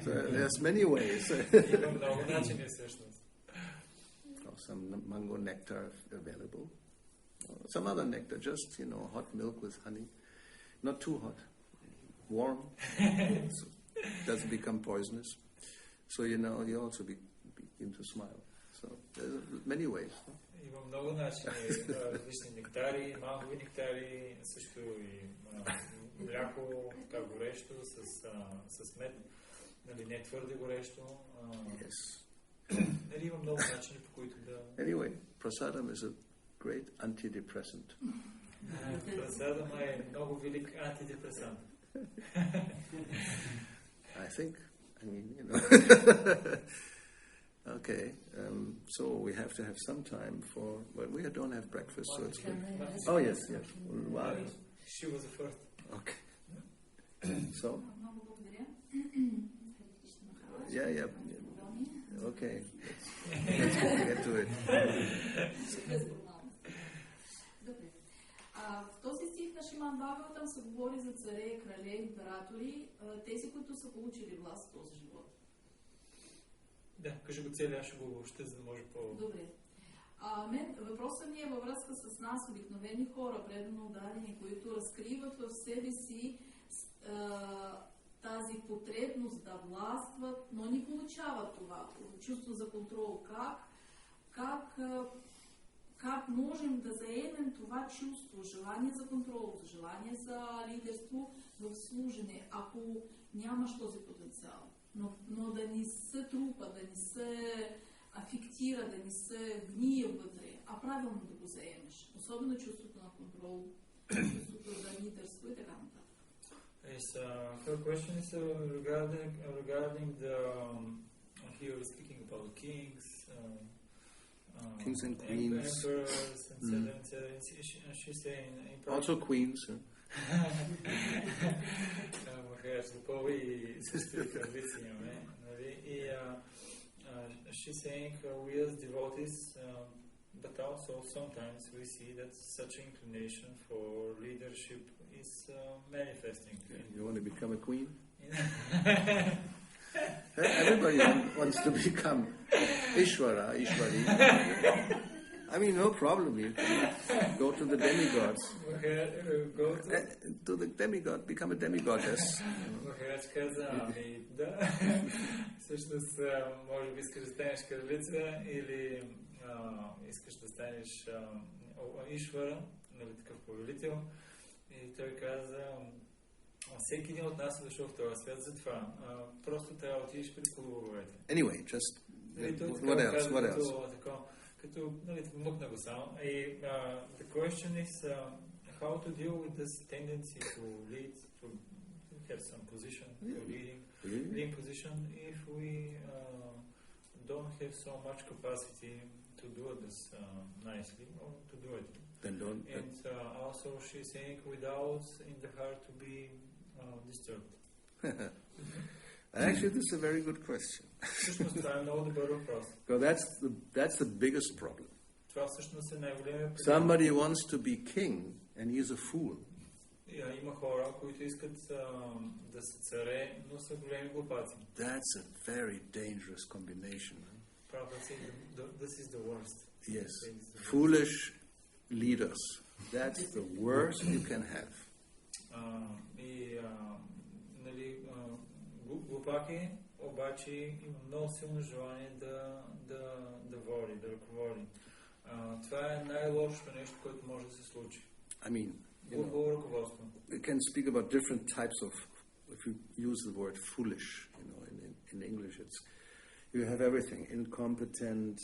There's many ways. Има много начини всъщност. Some mango nectar available. Some other nectar, just, hot milk with honey. Not too hot. Warm. So it doesn't become poisonous. So, you also begin to smile. So there's many ways. Има много начини. Различни нектари, мангови нектари, също и мляко, така горещо, с мед. Нали, не твърде горещо. Yes. Нали, има много начини, по които да... Anyway, prasadam is a great antidepressant. Праsadam е много велик антидепресант. I think. Okay, so we have to have some time for... But we don't have breakfast, so it's good. Oh, yes. Wow. She was the first. Okay. So? Yeah. Okay. Let's get to it. Добре. В този стих на Шиман Бхагаватам се говори за царе, крале, императори, тези, които са получили власт в този живот. Да, кажи го целия, аз ще го обобщя, за да може по... Добре. Въпросът ми е във връзка с нас, обикновени хора, предано ударени, които разкриват в себе си тази потребност да властват, но не получават това чувство за контрол. Как можем да заемем това чувство, желание за контрол, желание за лидерство в служене, ако нямаш този потенциал? Но да ни се трупа, да ни се афектира, да ни се гние вътре, а правилно да го заемеш. Особено чувството на контрол, чувството за лидерство и така нататък. Yes, her question is regarding the here we're speaking about kings, kings and queens, emperors, and she's saying also queens. Махарадж Гопали и също и кралици имаме. И she's saying we as devotees, but also sometimes we see that such inclination for leadership is manifesting. You want to become a queen? Everybody wants to become Ishvara, Ishvari. I mean, no problem. You can go to the demigods. To the demigod, become a demigoddess. Махарадж каза, да, всъщност, може би искаш да станеш кралица или искаш да станеш Ишвара, нали, такъв повелител. И той каза, всеки един от нас е дошъл в този свят за това. Просто трябва да отидеш при клубовете. Anyway, just what else? Като, нали, вмъкна го само. The question is how to deal with this tendency to lead, to have some position, leading position, if we don't have so much capacity to do this nicely, or to do it. Then don't. And also she's saying without in the heart to be disturbed. Actually, this is a very good question. Всъщност това е много добър въпрос. Because that's the biggest problem. Това всъщност е най-големият проблем. Somebody wants to be king and he is a fool. Има хора, които искат да са царе, но са големи глупаци. That's a very dangerous combination. This is the worst. Yes. Foolish leaders. That's the worst you can have. Глупаки, обаче има много силно желание да води, да ръководи. Това е най-лошото нещо, което може да се случи. I mean, глупо ръководство. We can speak about different types of, if you use the word foolish, in English it's, you have everything, incompetent,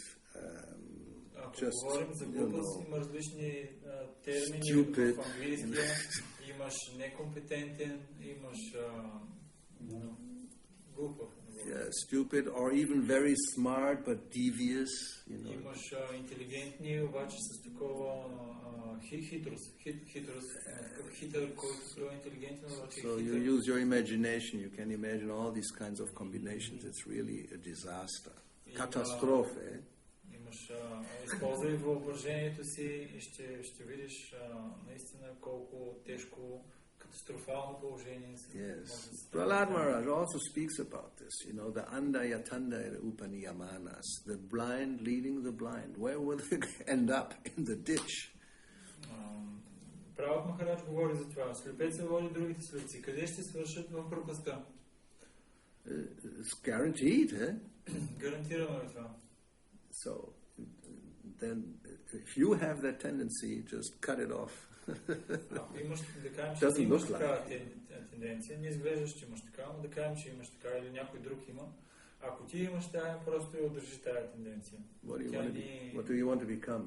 just, говорим за глупост, има различни термини stupid, в английския, имаш некомпетентен, имаш глупав. Yeah, stupid or even very smart but devious, Имаш интелигентни, обаче с такова хитър, който е интелигентен, обаче So you use your imagination, you can imagine all these kinds of combinations. It's really a disaster. Catastrophe. Използвай въображението си и ще видиш наистина колко тежко катастрофално положение. Yes. Prahlad Maharaj also speaks about this, the anda yatanda upaniyamanas, the blind leading the blind. Where will they end up? In the ditch. Прабхупада Махарадж говори за това. Слепеца води другите слепци. Къде ще свършат в пропастта? It's guaranteed, eh? Гарантирано е това. So, then, if you have that tendency, just cut it off. Имаш, да кажем, че имаш такава тенденция, не изглежда, че имаш такава, но да кажем, че имаш така или някой друг има. Ако ти имаш тая, просто я удържиш тая тенденция. What do you want to become?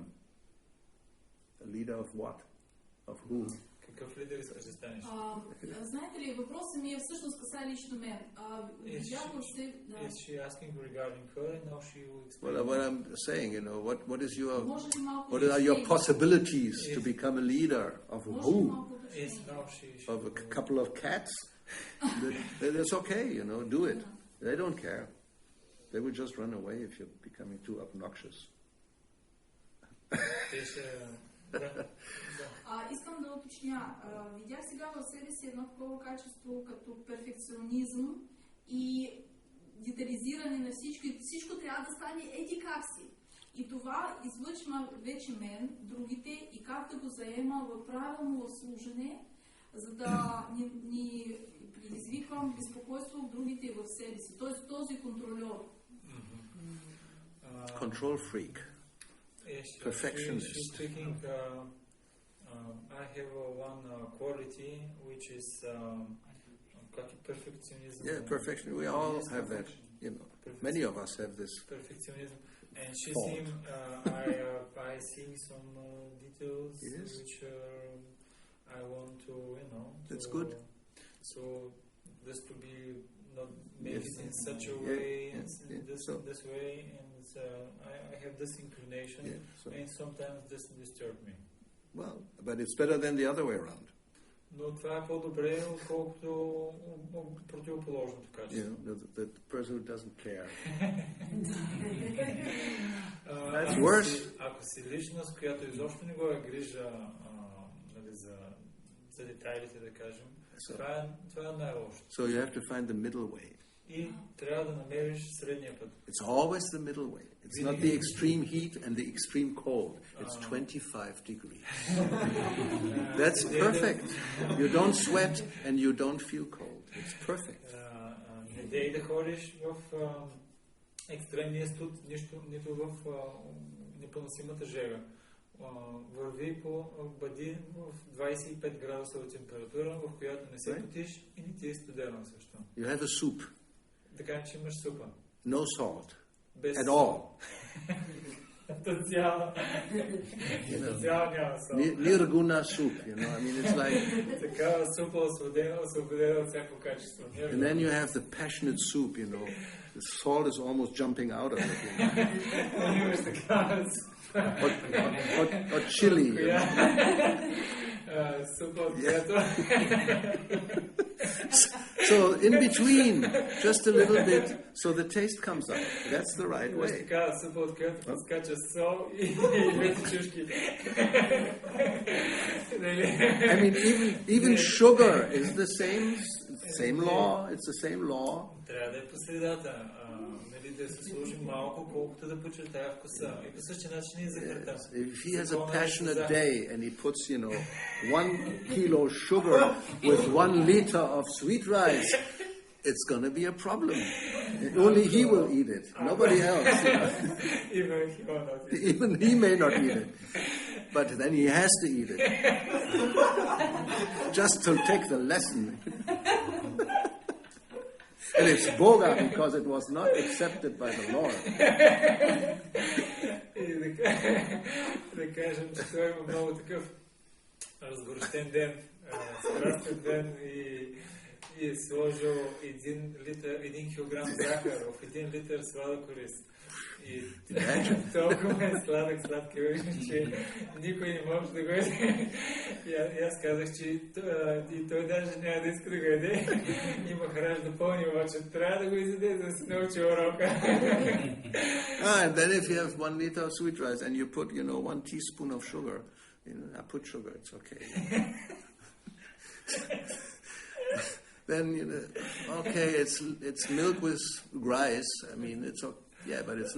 A leader of what? Of who? Какъв лидер искаш да станеш? Знаете ли, въпросът ми е всъщност касае лично мен. Видяхме се... Is she asking regarding her and now she will explain? Well, what I'm saying, what is what are your Може possibilities to become a leader of who? Of a couple of cats? That's okay, do it. They don't care. They will just run away if you're becoming too obnoxious. Искам да уточня. Видях сега в себе си едно такова качество като перфекционизъм и детализиране на всички. Всичко трябва да стане еди как си. И това излъчва вече мен, другите, и как да го заема в правилно служене, за да ни предизвиквам безпокойство в другите и в себе си. Тоест този контролер. Control freak. Yes, Perfectionist. she's speaking, I have one quality which is perfectionism. Yeah, perfection. We all have that. Many of us have this. Perfectionism. And she fault. seems, I see some details which I want to, That's good. So this to be not made in such a way, this way, and I have this inclination, and sometimes this disturbs me. Well, but it's better than the other way around. Но това е по-добре, отколкото противоположното качество. The person who doesn't care. That's worse. Ако си личност, която изобщо не го е грижа за детайлите, да кажем, това е най-лошото. So you have to find the middle way. И трябва да намериш средния път. It's always the middle way. It's not the extreme heat and the extreme cold. It's 25 degrees. That's perfect. You don't sweat and you don't feel cold. It's perfect. Не дей да ходиш в екстремния студ, нито в непоносимата жега. Бъди в 25 градусова температура, в която не се потиш и не ти е студено също. You have a soup. Така че имаш супа. No salt. At all. няма сол. Nirguna soup, you know. I mean, it's like... Такава супа освободена от всяко качество. And then you have the passionate soup, you know. The salt is almost jumping out of it, you know. Имаш такава Or chili, you know. супа, от която... So in between, just a little bit, so the taste comes out. That's the right Имаш way. такава супа, от която подскача сол и двете чушки. I mean, even sugar is the same law. It's the same law. Трябва да е по средата. Да се сложи малко, колкото да подчертая вкуса. И по същия начин и захарта. If he has a passionate day and he puts, 1 kilo sugar with 1 liter of sweet rice, it's going to be a problem. Only he will eat it, nobody else. Even he may not eat it. But then he has to eat it. Just to take the lesson. And it's boga because it was not accepted by the Lord. И да кажем, че той има много такъв разгорещен ден, страстен ден и е сложил 1 килограм захар в 1 литър сладък ориз. И толкова е сладки ориз, че никой не може да го яде. И аз казах, че и той даже няма да иска да го яде. Има хараш да пълни, обаче трябва да го изяде, за да се научи урока. And then if you have 1 liter of sweet rice and you put, 1 teaspoon of sugar, I put sugar, it's okay. Then, okay, it's milk with rice. I mean, it's okay. Yeah, but it's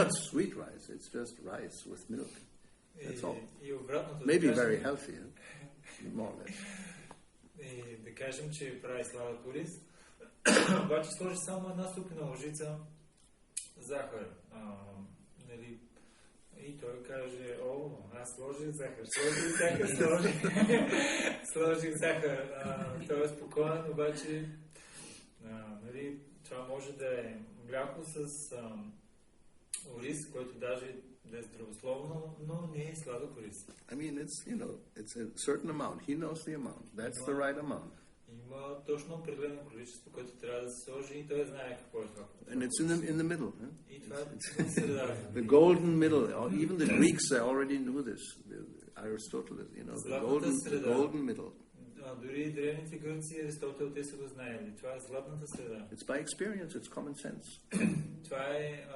not sweet rice. It's just rice with milk. That's all. Maybe very healthy, more or less. И да кажем, че прави сладък ориз, обаче сложи само една супена лъжица захар. И той каже, аз сложих захар. Сложих захар. Той е спокоен, обаче това може да е мляко с ориз, който даже да е здравословно, но не е сладък ориз. I mean, it's a certain amount. He knows the amount. That's the right amount. Има точно определено количество, което трябва да се сложи и той знае какво е това. And it's in the middle. И това е в средата. The golden middle. Even the Greeks, they already knew this. Aristotle, the golden middle. Дори древните гърци и Аристотел, те са го знаели. Това е златната среда. It's by experience, it's common sense. Това е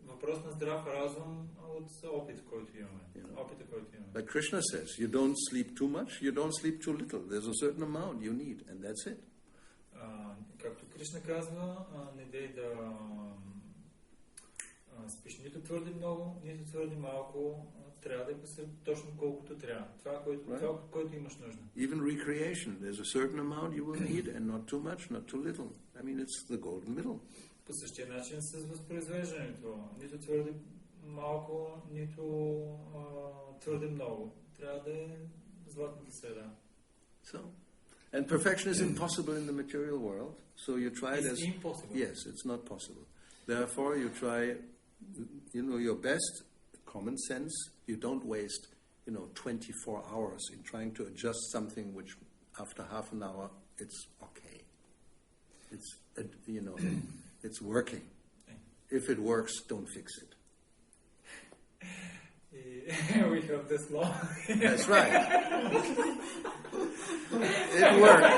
въпрос на здрав разум от опит, който имаме. Опита, който имаме. Like Krishna says, you don't sleep too much, you don't sleep too little. There's a certain amount you need, and that's it. Както Кришна казва, не дей да спиш нито твърде много, нито твърде малко. Трябва да е точно колкото трябва. Това, което имаш нужда. Even recreation, there's a certain amount you will need, and not too much, not too little. I mean, it's the golden middle. По същия начин с възпроизвеждането. Нито твърде малко, нито твърде много. Трябва да е златната среда. So, and perfection is impossible in the material world. So you try it as... impossible. Yes, it's not possible. Therefore, you try, your best, common sense. You don't waste, 24 hours in trying to adjust something which, after half an hour, it's okay. It's, it's working. If it works, don't fix it. We have this law. That's right. It worked.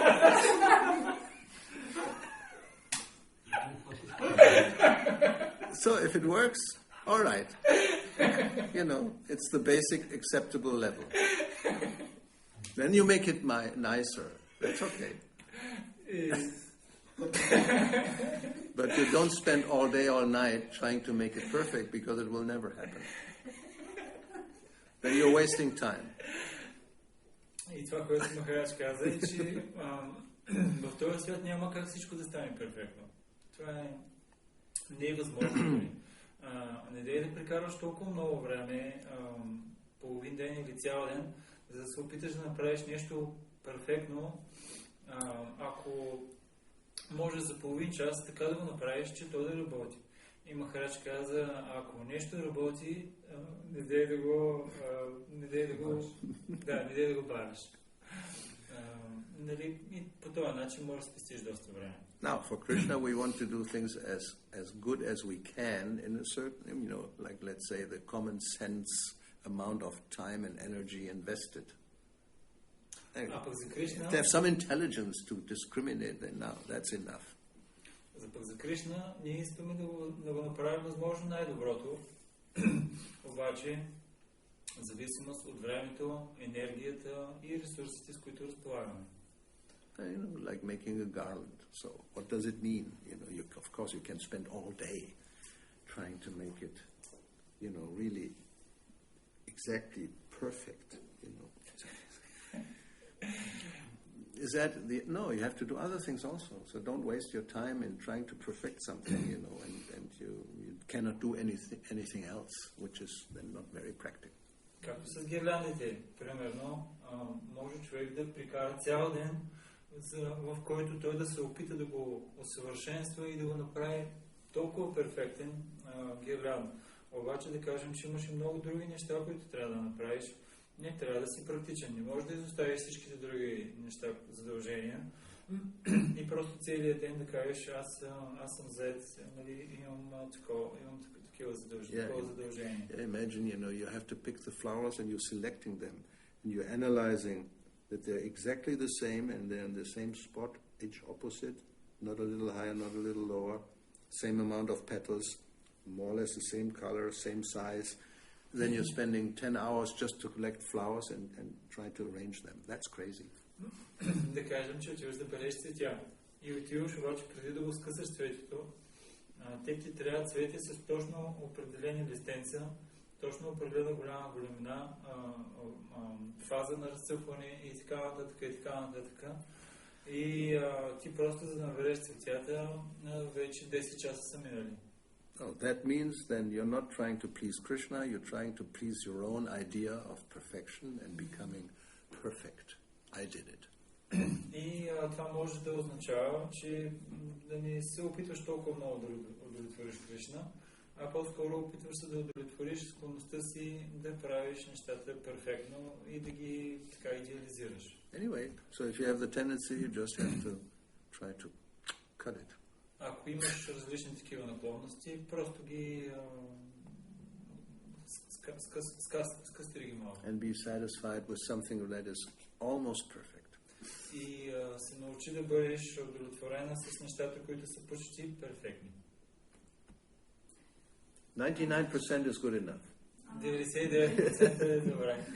So if it works, all right. It's the basic acceptable level. Then you make it nicer. That's okay. But you don't spend all day, all night trying to make it perfect, because it will never happen. Then you're wasting time. И това, което Махарадж каза, е, че в този свят няма как всичко да стане перфектно. Това не е възможно. Не дей да прекарваш толкова много време, половин ден или цял ден, за да се опиташ да направиш нещо перфектно, ако може за половин час така да го направиш, че то да работи. И Махарадж каза, ако нещо работи, не дей да го бавиш. Нали, и по този начин можеш да спестиш доста време. Now, for Krishna, we want to do things as good as we can in a certain, like let's say the common sense amount of time and energy invested. А пък за Кришна... If they have some intelligence to discriminate, then now that's enough. За Кришна ние искаме да го направим възможно най-доброто, обаче в зависимост от времето, енергията и ресурсите, с които разполагаме. Like making a garland. So, what does it mean? Of course, you can spend all day trying to make it, really exactly perfect. Is that no? You have to do other things also. So don't waste your time in trying to perfect something, and you cannot do anything else, which is then not very practical. Както с гирляндите, примерно, може човек да прикара цял ден, в който той да се опита да го усъвършенства и да го направи толкова перфектен гирлянд. Обаче да кажем, че имаш и много други неща, които трябва да направиш. Не, трябва да си практичен. Не можеш да изоставиш всичките други неща, задължения. И просто целият ден да кажеш, аз съм зает, нали, имам такива задължения. Imagine, you have to pick the flowers and you're selecting them. And you're analyzing that they're exactly the same and they're in the same spot, each opposite, not a little higher, not a little lower, same amount of petals, more or less the same color, same size. Then you're spending 10 hours just to collect flowers and try to arrange them. That's crazy. Да кажем, че отиваш да береш цветя. И отиваш обаче преди да го скъсаш цветето, те ти трябва цвети с точно определени листенца, точно определена голяма големина, фаза на разцъфване и така нататък и така нататък. И ти просто за да набереш цветята, вече 10 часа са минали. Oh, that means then you're not trying to please Krishna, you're trying to please your own idea of perfection and becoming perfect. I did it. И това може да означава, че да не се опитваш толкова много да удовлетвориш Кришна, а по-скоро опитваш се да удовлетвориш склонността си да правиш нещата перфектно и да ги така идеализираш. Anyway, so if you have the tendency, you just have to try to cut it. Ако имаш различни такива наклонности, просто ги скъстри ги малко. And be satisfied with something that is almost perfect. И се научи да бъдеш удовлетворена с нещата, които са почти перфектни. 99% is good enough. 99% е добре.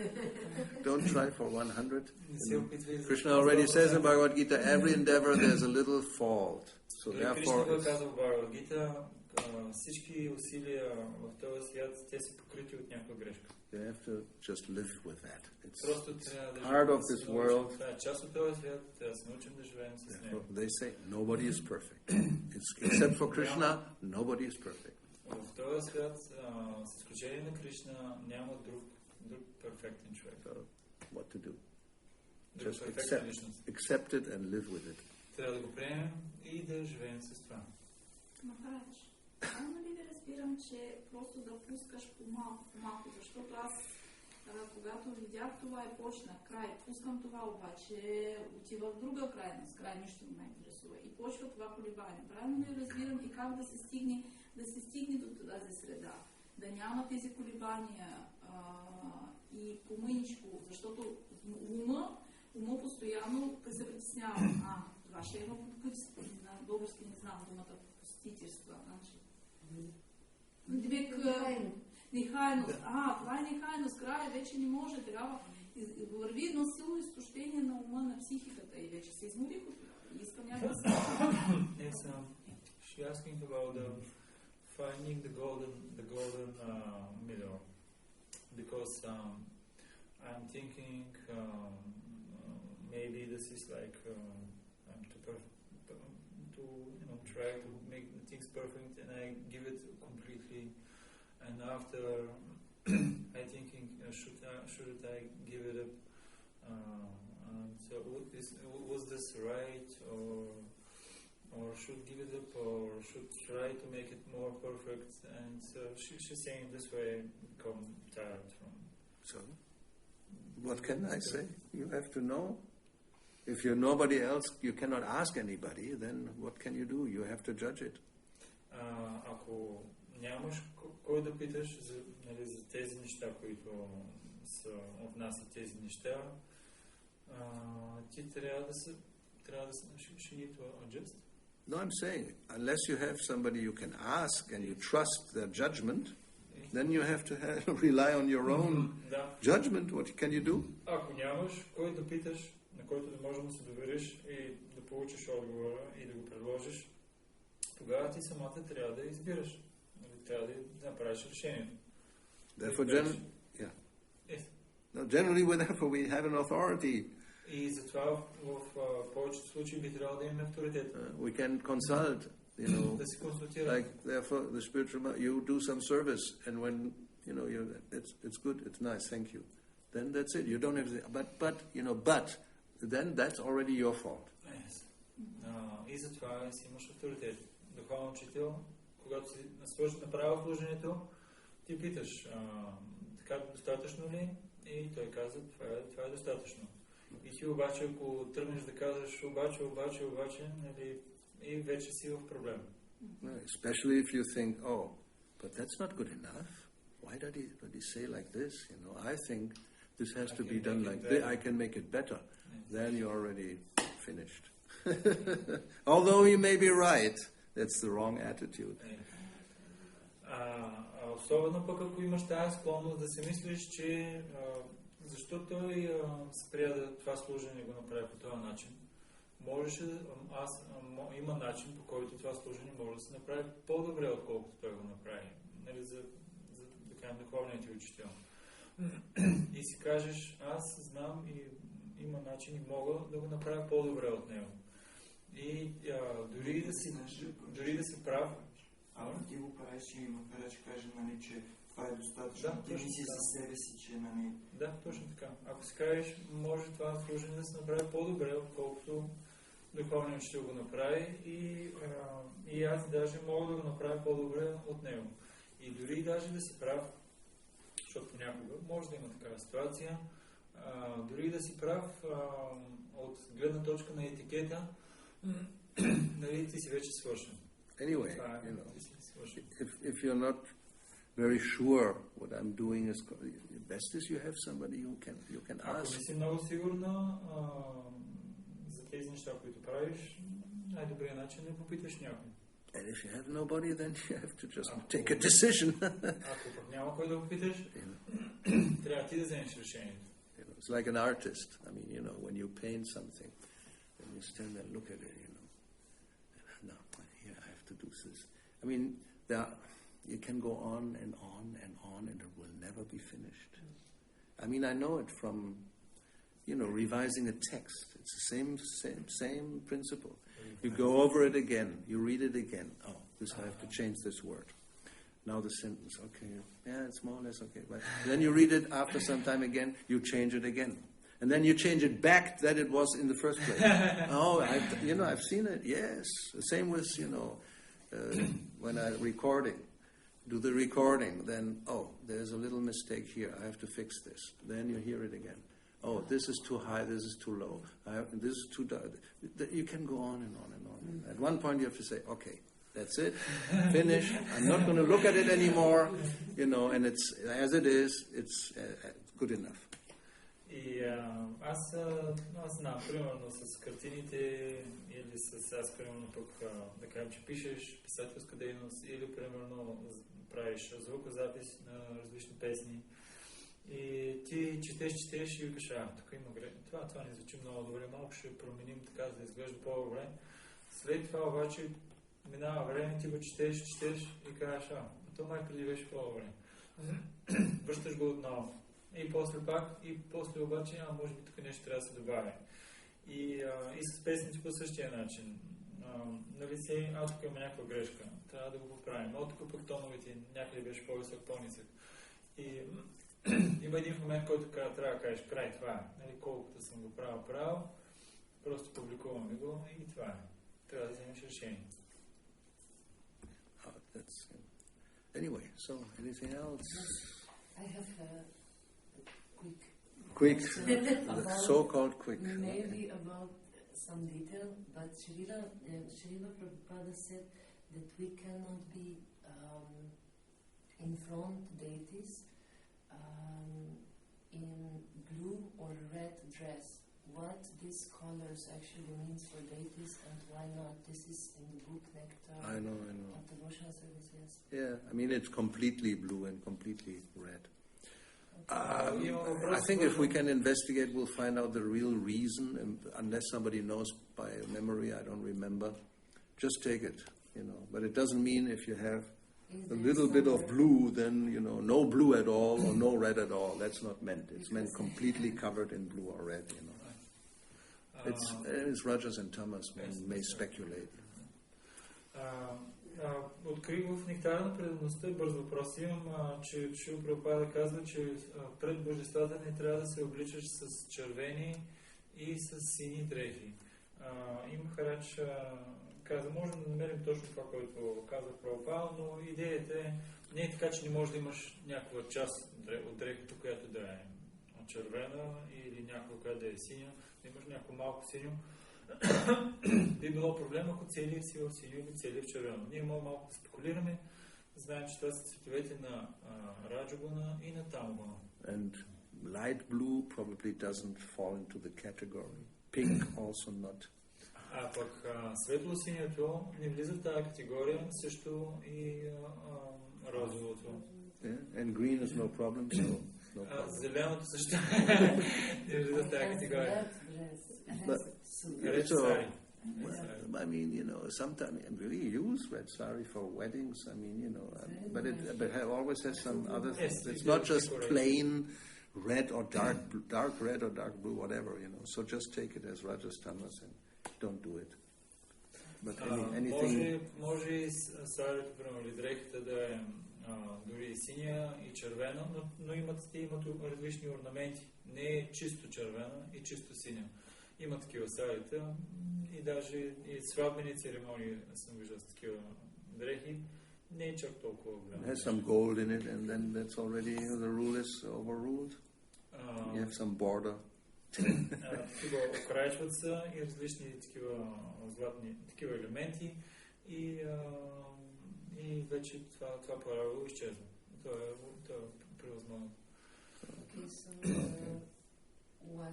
Don't try for 100. Не се опитвай за... Krishna already says in Bhagavad Gita, every endeavor there's a little fault. So Кришна го therefore, казва в Bhagavad Gita, всички усилия в този свят, те са покрити от някаква грешка. you have to just live with that. It's Просто трябва да part of this world. Това е част от този свят, трябва да се научим да живеем с него. They say nobody is perfect. Except for Krishna, nobody is perfect. В този свят, с изключение на Кришна, няма друг перфектен човек. So, what to do? Друг Just перфектна личност. accept it and live with it. Трябва да го приемем и да живеем с това. Махарадж, правилно ли да разбирам, че просто да пускаш по-малко, защото аз, когато видях това и почна край, пускам това обаче, отива в друга крайност, край нищо не ме интересува и почва това колебание. Правилно ли разбирам и как да се стигне до тази среда, да няма тези колебания и помъничко, защото ума постоянно се притеснява. Това ще има подпътство. На български не знам думата подпустителство. Нехайност. Това е нехайност. Края вече не може. Трябва върви едно силно изтощение на ума, на психиката и вече се изморих от това. Искам някакъв се... She asking about finding the golden middle, because I'm thinking maybe this is like to try to make things perfect, and I give it completely, and after I thinking should I give it up? So was this right, or or should give it up, or should try to make it more perfect. And she's saying this way, become tired from. So, what can I say? You have to know. If you're nobody else, you cannot ask anybody, then what can you do? You have to judge it. Ако нямаш кой да питаш за тези неща, които отнасят тези неща, ти трябва да се should need to adjust. No, I'm saying, unless you have somebody you can ask and you trust their judgment, then you have to rely on your own judgment. What can you do? Ако нямаш кой да питаш, на който да можеш да се довериш и да получиш отговора и да го предложиш, тогава ти самата трябва да избираш. Трябва да направиш решението. Therefore, generally, we have an authority. И затова в повечето случаи би трябвало да имаме авторитет. We can consult, да се консултираме. Like, therefore, the spiritual, you do some service, and when, it's good, it's nice, thank you. Then that's it. You don't have to, but, then that's already your fault. Yes. И затова си имаш авторитет. Духовен учител, когато си направил служението, ти питаш, така достатъчно ли? И той казва, това е достатъчно. И ти обаче, ако тръгнеш да казваш обаче, нали, и вече си в проблем. Especially if you think, but that's not good enough. Why did he say like this? I think this has to be done like this. I can make it better. Then you're already finished. Although he may be right, that's the wrong attitude. Особено пък ако имаш тази склонност да си мислиш, че защо той спря това служение и го направи по този начин. Има начин, по който това служение може да се направи по-добре, отколкото той го направи. Нали, за да кажем, духовният ти учител. И си кажеш, аз знам и има начин и мога да го направя по-добре от него. И дори да си прав. Ако ти го правиш и макар да каже, нали, че това е достатъчно, ти мисли за себе си, че нали... Да, точно така. Ако си кажеш, може това служение да се направи по-добре, отколкото духовният учител го направи и аз даже мога да го направя по-добре от него. И дори даже да си прав, защото понякога може да има такава ситуация, дори да си прав от гледна точка на етикета, нали, ти си вече свършен. Anyway, if you're not very sure what I'm doing is the best is you have somebody you can ask. Ако не си много сигурна за тези неща, които правиш, най-добрият начин е да попиташ някой. And if you have nobody, then you have to just take a decision. Ако пък няма кой да попиташ, трябва ти да вземеш решението. It's like an artist. I mean, when you paint something, then you stand there and look at it, No, here I have to do this. I mean, you can go on and on and on, and it will never be finished. I mean, I know it from, revising a text. It's the same principle. You go over it again. You read it again. I have to change this word. Now the sentence, okay, yeah, it's more or less okay. But then you read it after some time again. You change it again. And then you change it back that it was in the first place. I've seen it. Yes, the same with when I do the recording. Then there's a little mistake here. I have to fix this. Then you hear it again. This is too high. This is too low. This is too dark. You can go on and on and on. At one point you have to say, okay, that's it. Finish. I'm not going to look at it anymore. And it's as it is. It's good enough. И аз знам, примерно с картините или аз примерно пък да кажем, че пишеш писателска дейност или примерно правиш звукозапис на различни песни и ти четеш и викаш, тук има грешка, това не звучи много добре, малко ще променим така, за да изглежда по-добре. След това обаче минава време, ти го четеш и кажеш, то май преди беше по-добре. Връщаш го отново. И после обаче, може би тук нещо трябва да се добавя. И с песните по същия начин. Нали тук има някаква грешка, трябва да го поправим. Тук пък тоновете някъде беше по-висок, по-нисък. И има един момент, който трябва да кажеш, край, това е. Нали, колкото съм го правил, просто публикуваме го и това е. трябва да вземеш решение. Anyway, so anything else? I have a Quick, about, so-called quick. maybe about some detail, but Srila Prabhupada said that we cannot be in front deities in blue or red dress. What these colors actually means for deities and why not? This is in the book Nectar I know. of Devotional Service, yes. Yeah, I mean it's completely blue and completely red. I think if we can investigate, we'll find out the real reason. And unless somebody knows by memory, I don't remember. Just take it, But it doesn't mean if you have a little bit of blue, then no blue at all or no red at all. That's not meant. It's meant completely covered in blue or red. It's Rajas and Tamas may speculate. Открих в Нектара на преданността, бърз въпрос имам, че Шрила Прабхупада казва, че пред божествата не трябва да се обличаш с червени и с сини дрехи. И Махарадж каза, можем да намерим точно това, което казва Прабхупада, но идеята не е така, че не можеш да имаш някаква част от дрехата, която да е червена или някаква, която да е синя, да имаш някакво малко синьо. Би било проблем, ако целият си в синьо или целият в червено. Ние можем малко да спекулираме, знаем, че това са цветовете на Раджагуна и на Тамагуна. And light blue probably doesn't fall into the category. Pink also not. А пък светло-синьото не влиза в тази категория, също и розовото. Yeah? And green is no problem, so no problem. Зеленото също не влиза в тази категория. So, I mean, sometimes we use red sari for weddings. I mean, but it always has some other things. It's not just plain red or dark red or dark blue, whatever. So just take it as Rajas Tamas and don't do it. But anything. Може и сарито, примерно, или дрехата да е дори и синя и червена, но имат различни орнаменти. Не е чисто червена и чисто синя. Има такива сарита и даже и сватбени церемонии съм виждал с такива дрехи. Не е чак толкова голямо. It has some gold in it and then that's already, the rule is overruled. You have some border. Такива окрайчват са и различни такива златни такива елементи и вече това правило изчезва. Това е превъзможно. Okay, so why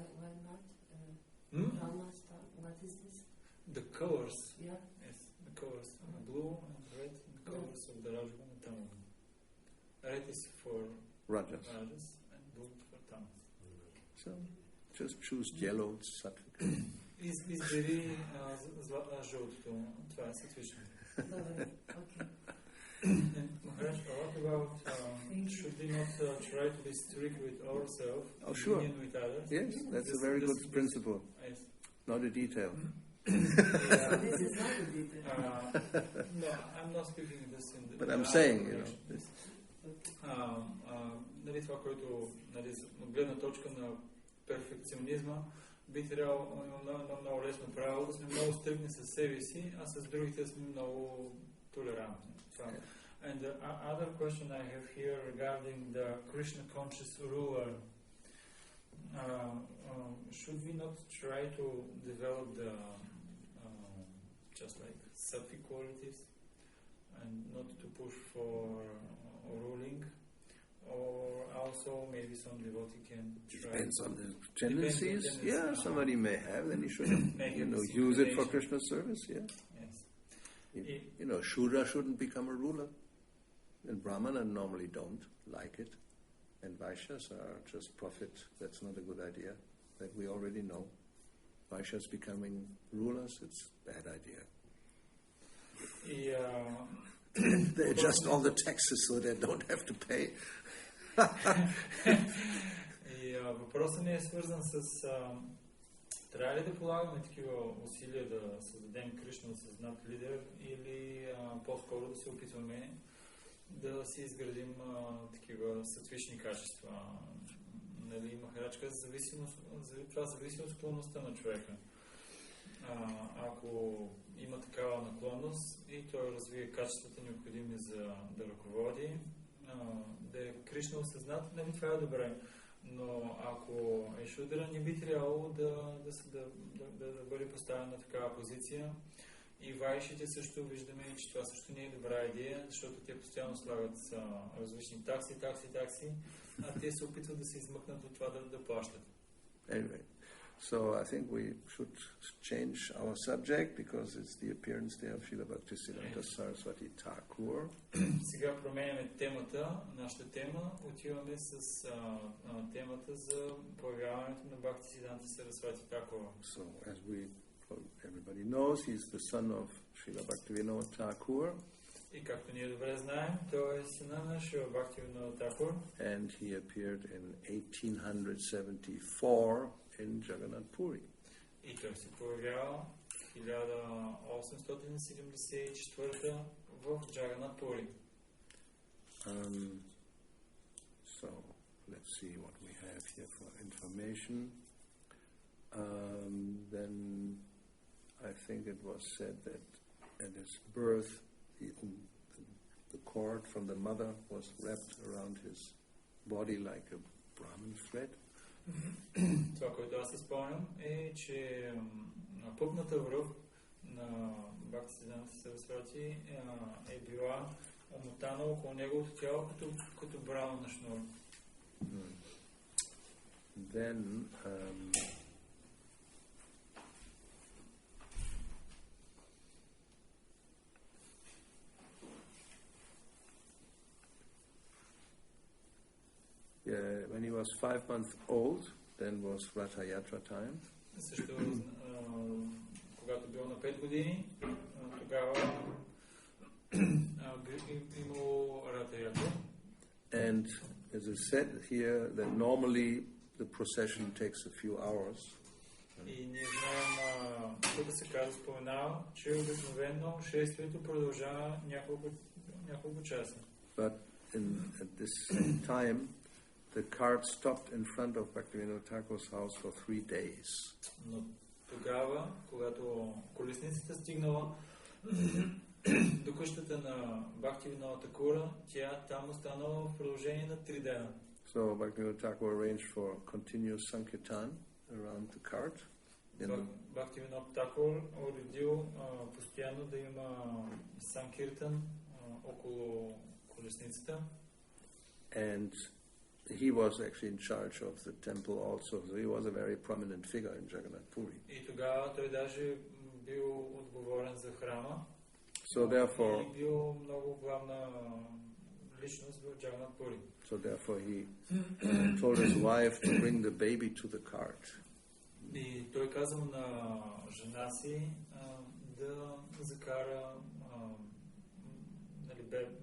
not? What is this? The colors. Yeah. Yes, the colors. Blue and red, the colors of the Rajaguna and Tamagun. Red is for Rajas. And blue for Tamas. So just choose yellow, sattvic. Избери жълтото. Това е сатвично. Добре, окей. Maharaj, what about should we not try to be strict with ourselves, Sure. union with others? Yes, that's a very good principle. Yes. Not a detail. This is not a detail. No, I'm not speaking this in the... But I'm saying, Нали това, което от гледна точка на перфекционизма, би трябвало много лесно правило да сме много стрикни със себе си, а с другите сме много толерантни. And the other question I have here regarding the Krishna conscious ruler, should we not try to develop the just like sattvic qualities and not to push for ruling, or also maybe some devotee can try? Depends on the tendencies. Yeah, somebody may have, then he should use it for Krishna's service. Yeah. Shudra shouldn't become a ruler. And Brahmana normally don't like it. And Vaishyas are just profit. That's not a good idea. That we already know. Vaishyas becoming rulers, it's a bad idea. They adjust all the taxes so they don't have to pay. Въпросът ми е свързан с трябва ли да полагаме такива усилия да създадем Кришна съзнат лидер или по-скоро да се опитваме да си изградим такива сатвични качества. Нали, Махарадж каза, това зависи от склонността на човека. ако има такава наклонност и той развие качествата необходими за да ръководи, да е Кришна осъзнат, нали това е добре. Но ако е шудра, не би трябвало да бъде поставена на такава позиция. И вайшите също виждаме, че това също не е добра идея, защото те постоянно слагат различни такси, а те се опитват да се измъкнат от това да плащат. Anyway, so I think we should change our subject because it's the appearance day of Srila Bhaktisiddhanta Saraswati Thakur. Сега променяме темата, нашата тема, отиваме с темата за появяването на Бхактисидданта Сарасвати Тхакур. So as everybody knows, he's the son of Srila Bhaktivinoda Thakur. И както ние добре знаем, той е сина на Шрила Бхактивинода Тхакур. And he appeared in 1874 in Jagannath Puri. И той се появява 1874 в Джаганат Пури. So let's see what we have here for information. Then I think it was said that at his birth the cord from the mother was wrapped around his body like a Brahman thread. Това, което аз изпълням е, че пъпната връв на Бхактисидданта Сарасвати е била омотана около неговото тяло като браман на шнур. Then when he was 5 months old, then was Ratha Yatra time. Също, когато бил на 5 години, тогава имало Ратha Yatra. And as is said here, that normally the procession takes a few hours. И ние знаем, тук се казва, споменава, че обикновено шествието продължава няколко часа. But at this time, the cart stopped in front of Bhaktivinoda Thakur's house for 3 days. Но тогава, когато колесницата стигнала до къщата на Бхактивинода Тхакура, тя там останала в продължение на 3 дена. So Bhaktivinoda Thakur arranged for continuous sankirtan around the cart. Бхактивинода Тхакур уредил постоянно да има санкиртан около колесницата. And he was actually in charge of the temple also, so he was a very prominent figure in Jagannath Puri. И тогава той даже бил отговорен за храма. So therefore, и бил много главна личност в Джаганат Пури. So therefore he told his wife to bring the baby to the cart. И той казал на жена си да закара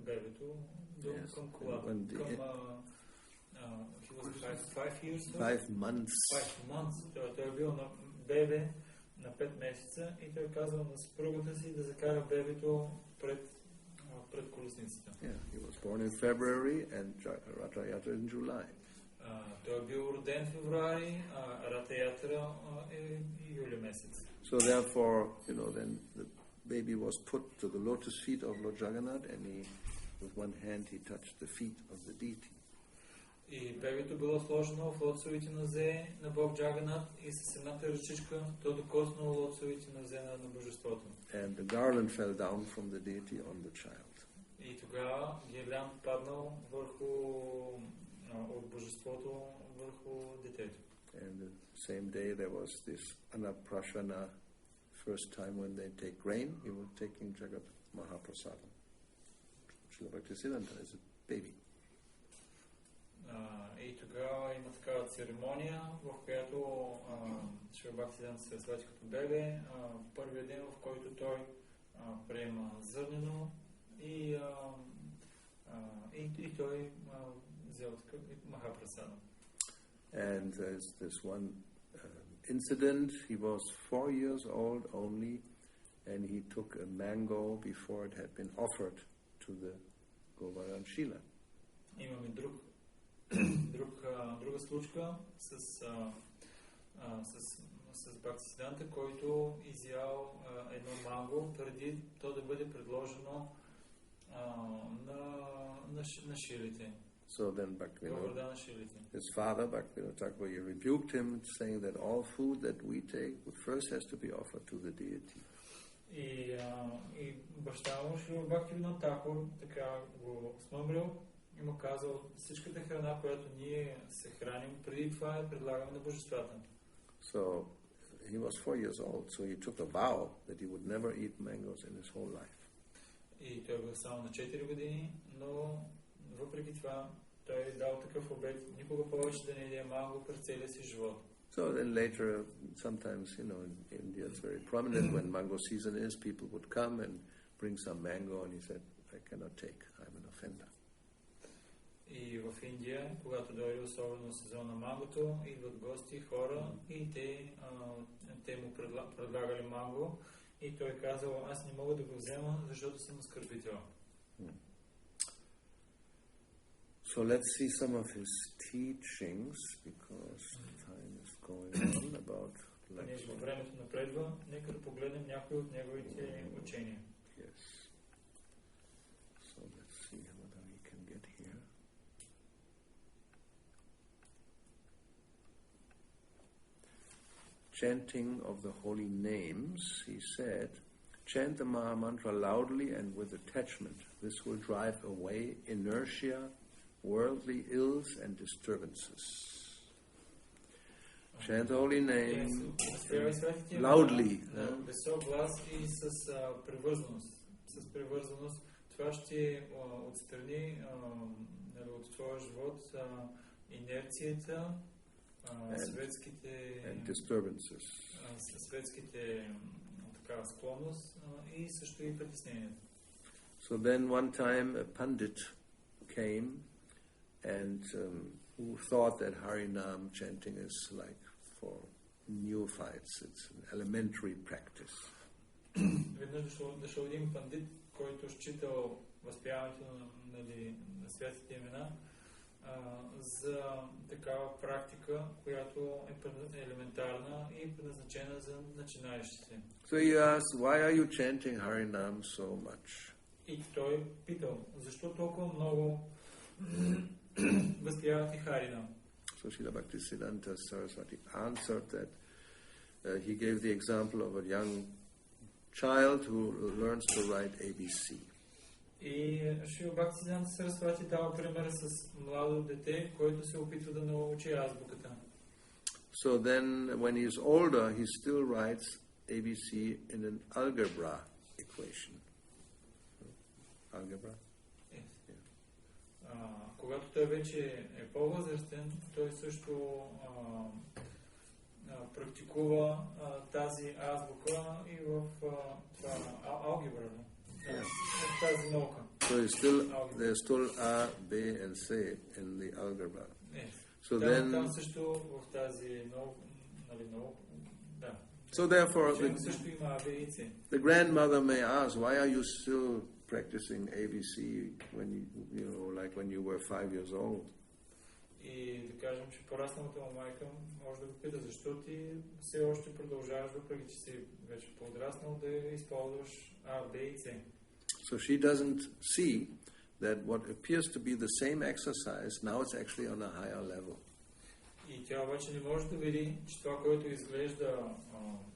бебето към колата. He was 5 years old? 5 months. 5 months. Той е бил на бебе на 5 месеца и той казал на съпругата си да закара бебето пред колесницата. Yeah, he was born in February and Ratha Yatra in July. Той е бил роден в февруари, а Ратha Yatra е юли месец. So therefore, then the baby was put to the lotus feet of Lord Jagannath, and with one hand he touched the feet of the deity. И бебето било сложено в лотосовите нозе на Бог Джаганат и с едната ръчичка то докоснало лотосовите нозе на божеството. And the garland fell down from the deity on the child. И тогава гирлянд паднал от божеството върху детето. And the same day there was this Anaprashana, first time when they take grain, he was taking Jagat Mahaprasadam. Srila Bhaktisiddhanta as a baby. И тогава има такава церемония, в която Шрила Бхактисидданта се свати като бебе, първият ден, в който той приема зърнено и той взел такъв Махапрасада. And there's this one incident, he was 4 years old only, and he took a mango before it had been offered to the Govardhan Shila. Имаме друга случка с с Бхактисиддhanта, който изял едно манго преди то да бъде предложено на шилите. So then Govardhana шилите. his father, Bhaktivinoda Thakur, rebuked him, saying that all food that we take first has to be offered to the deity. И баща му, Шрила Бхактивинода Тхакур, така го смъмрил и му казал, всичката храна, която ние се храним, преди това я предлагаме на божествата. So he was 4 years old, so he took a vow that he would never eat mangoes in his whole life. И той бил само на 4 години, но въпреки това той дал такъв обет никога повече да не яде манго през целия си живот. So then later, sometimes, in India it's very prominent when mango season is, people would come and bring some mango, and he said, I cannot take, I'm an offender. И в Индия, когато дойде особено сезон на мангото, идват гости, хора и те му предлагали манго и той казал, аз не мога да го взема, защото съм оскърбител. So let's see some of his teachings, because time is going on about Понеже времето напредва, нека да погледнем някои от неговите учения. Yes. So let's see whether we can get here. Chanting of the holy names, he said, chant the Maha Mantra loudly and with attachment. This will drive away inertia, worldly ills and disturbances. Chant the holy name loudly. Висок глас и с привързаност. С привързаност. Това ще отстрани от твоя живот инерцията, светските склонност и също и притеснението. So then one time a pandit came and who thought that Harinam chanting is like for neophytes, it's an elementary practice. Веднъж дошъл един пандит, който считал възпяването на святите имена за такава практика, която е елементарна и предназначена за начинаещите. So he asked, why are you chanting Harinam so much? И той питал, защо толкова много възпявате Харинам? So Srila Bhaktisiddhanta Saraswati answered that he gave the example of a young child who learns to write ABC. И Шрила Бхактисиддhanта Сарасвати дава пример с младо дете, което се опитва да научи азбуката. So then when he is older, he still writes ABC in an algebra equation. Algebra? Yes. Yeah. Когато той вече е по-възрастен, той също практикува тази азбука и в алгебра. В тази наука. So there's still A, B and C in the algebra. Yes. So then, там също в тази наука, да. So therefore, също има А, Б и С. the grandmother may ask, why are you still practicing ABC when like when you were 5 years old? И да кажем, че порасналата му майка може да го пита, защо ти все още продължаваш, въпреки че си вече по-отраснал, да използваш А, Б и С. So she doesn't see that what appears to be the same exercise, now it's actually on a higher level. И тя обаче не може да види, че това, което изглежда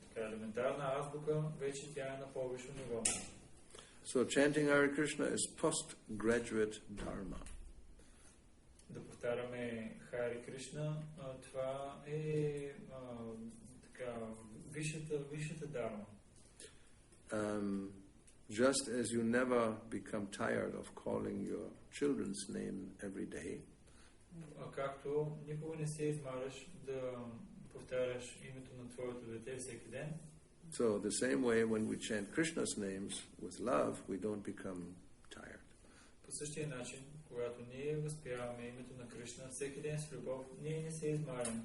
така елементарна азбука, вече тя е на по-висше ниво. So chanting Hare Krishna is postgraduate dharma. Да повтаряме Харе Кришна, това е така висшата дарма. Just as you never become tired of calling your children's name every day, както никога не се измараш да повтаряш името на твоето дете всеки ден. So the same way when we chant Krishna's names with love, we don't become tired. По същия начин, когато ние възпяваме името на Кришна всеки ден с любов, ние не се измаряме.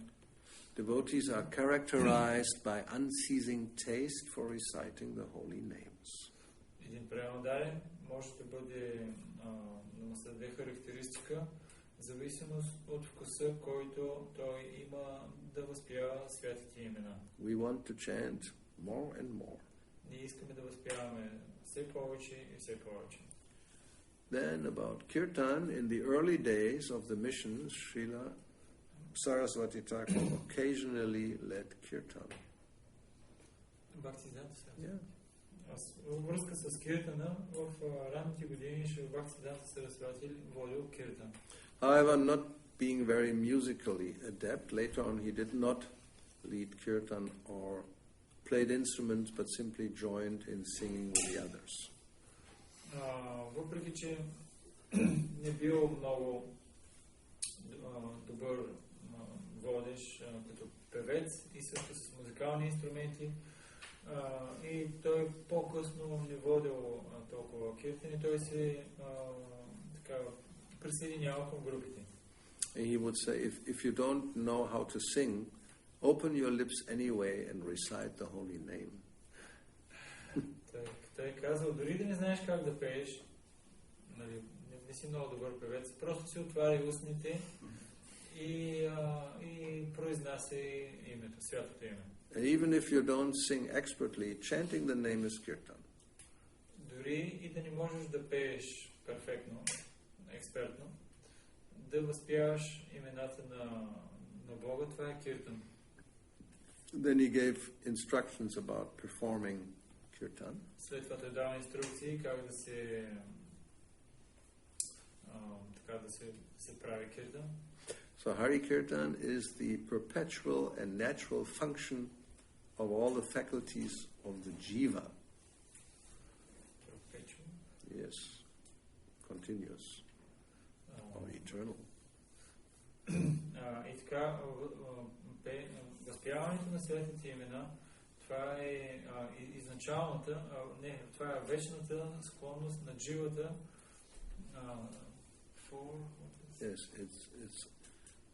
Devotees are characterized by unceasing taste for reciting the holy names. Един преданодарен може да бъде на две характеристика зависимост от вкуса, който той има да възпява святите имена. We want to chant more and more. Ние искаме да възпяваме все повече и все повече. Then about kirtan, in the early days of the mission, Srila Saraswati Thakur occasionally led kirtan. Бхактисидданта. Yeah. Във връзка с киртана, в ранните години Шрила Бхактисиддanta Сарасвати водил киртан. However, not being very musically adept, later on he did not lead kirtan or played instruments, but simply joined in singing with the others. Въпреки, че не бил много добър водещ като певец и също с музикални инструменти, и той по-късно не водил толкова киртани, той се присъединява към групите. And he would say, if you don't know how to sing, open your lips anyway and recite the holy name. Той казал, дори да не знаеш как да пееш, нали, не си много добър певец, просто си отваряй устните и произнасяй името, святото име. And even if you don't sing expertly, chanting the name is kirtan. Дори и да не можеш да пееш перфектно, експертно, да възпяваш имената на Бога, това е киртан. Then he gave instructions about performing kirtan. След това той дава инструкции как да се прави киртан. So Hari Kirtan is the perpetual and natural function of all the faculties of the jiva. Perpetual. Yes, continuous or eternal. И така, възпяването на светите имена, това е изначалната, това е вечната склонност на дживата. Yes, it's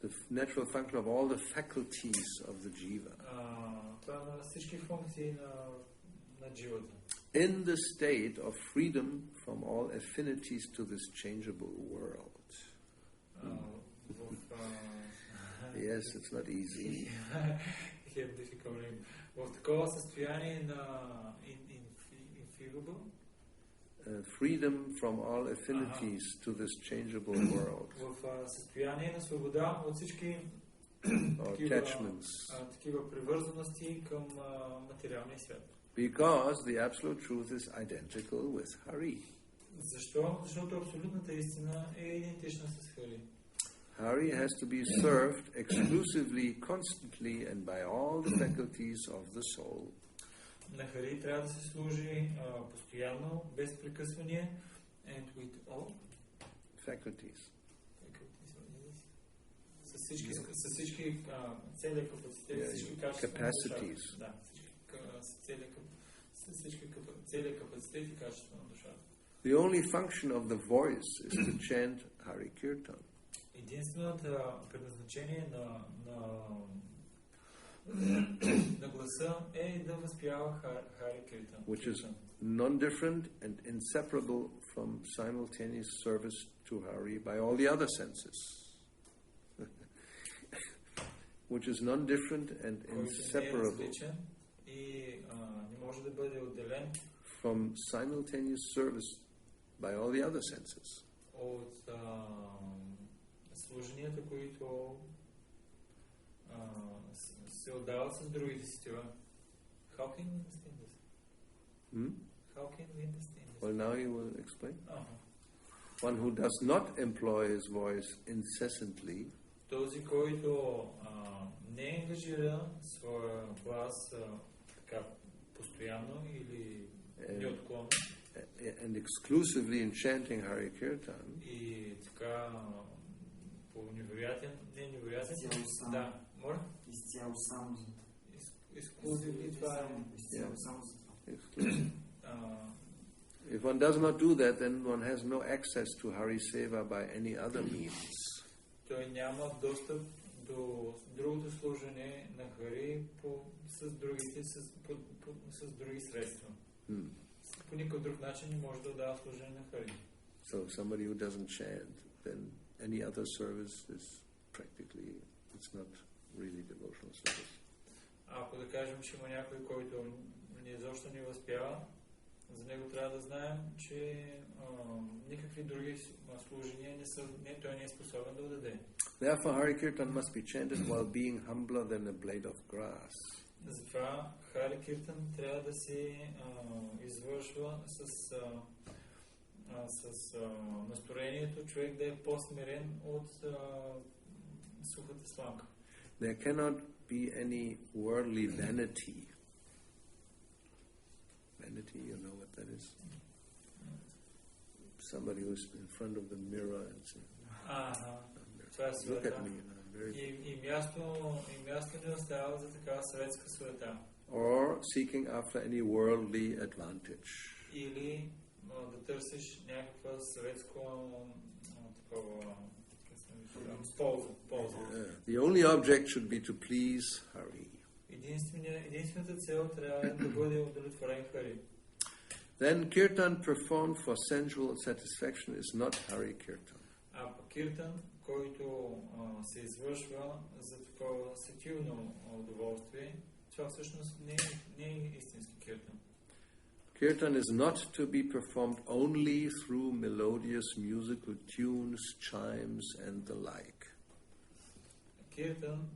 the natural function of all the faculties of the jiva. Това на всички функции на дживата. In the state of freedom from all affinities to this changeable world. Yes, it's not easy. В такова състояние на infeasible. Freedom from all affinities to this changeable world. В състояние на свобода от всички такива привързаности към материалния свят. Because the absolute truth is identical with Hari. Защо? Защото абсолютната истина е идентична с Хари. Hari has to be served exclusively, constantly, and by all the faculties of the soul. На Хари трябва да се служи постоянно, без прекъсване, and with all faculties. С всички целия капацитет, всички качества. Capacities. Да, целия капацитет и качество на душата. The only function of the voice is to chant Hari Kirtan. Единственото предназначение на гласа е да възпява Хари Киртан. Which is non-different and inseparable from simultaneous service to Hari by all the other senses. Which is non-different and inseparable from simultaneous service by all the other senses. От служенията, които се отдават с другите сетива. How can we understand this? How can we understand this? Well, now you will explain. One who does not employ his voice incessantly, този, който не ангажира своя глас така постоянно или неотклонно, and exclusively in chanting Hari Kirtan, и така по невероятен, да, моля? Изцяло само за това. Exclusively, това е. Изцяло само за това. If one does not do that, then one has no access to Hari Seva by any other means. Той няма достъп до другото служене на Хари с други средства. По никакъв друг начин не може да дава служене на Хари. So somebody who doesn't chant, then any other service is practically, it's not really devotional service. Ако да кажем, че има някой, който изобщо не успява, за него трябва да знаем, че никакви други служения той не е способен да отдаде. Therefore, Hari Kirtan must be chanted while being humbler than a blade of grass. Затова Хари Киртан трябва да се извършва с настроението човек да е по-смирен от сухата сламка. There cannot be any worldly vanity. Vanity, you know what that is? Somebody who's in front of the mirror and says, look at me. И място не остава за такава светска суета. Or seeking after any worldly advantage. Или да търсиш някаква светско такова полза. The only object should be to please Hari. Единствената цел трябва да бъде удовлетворен Хари. Then kirtan performed for sensual satisfaction is not Hari Kirtan. А по киртан, който се извършва за такова сетивно удоволствие, това всъщност не е истински киртан. Kirtan is not to be performed only through melodious musical tunes, chimes and the like. Киртан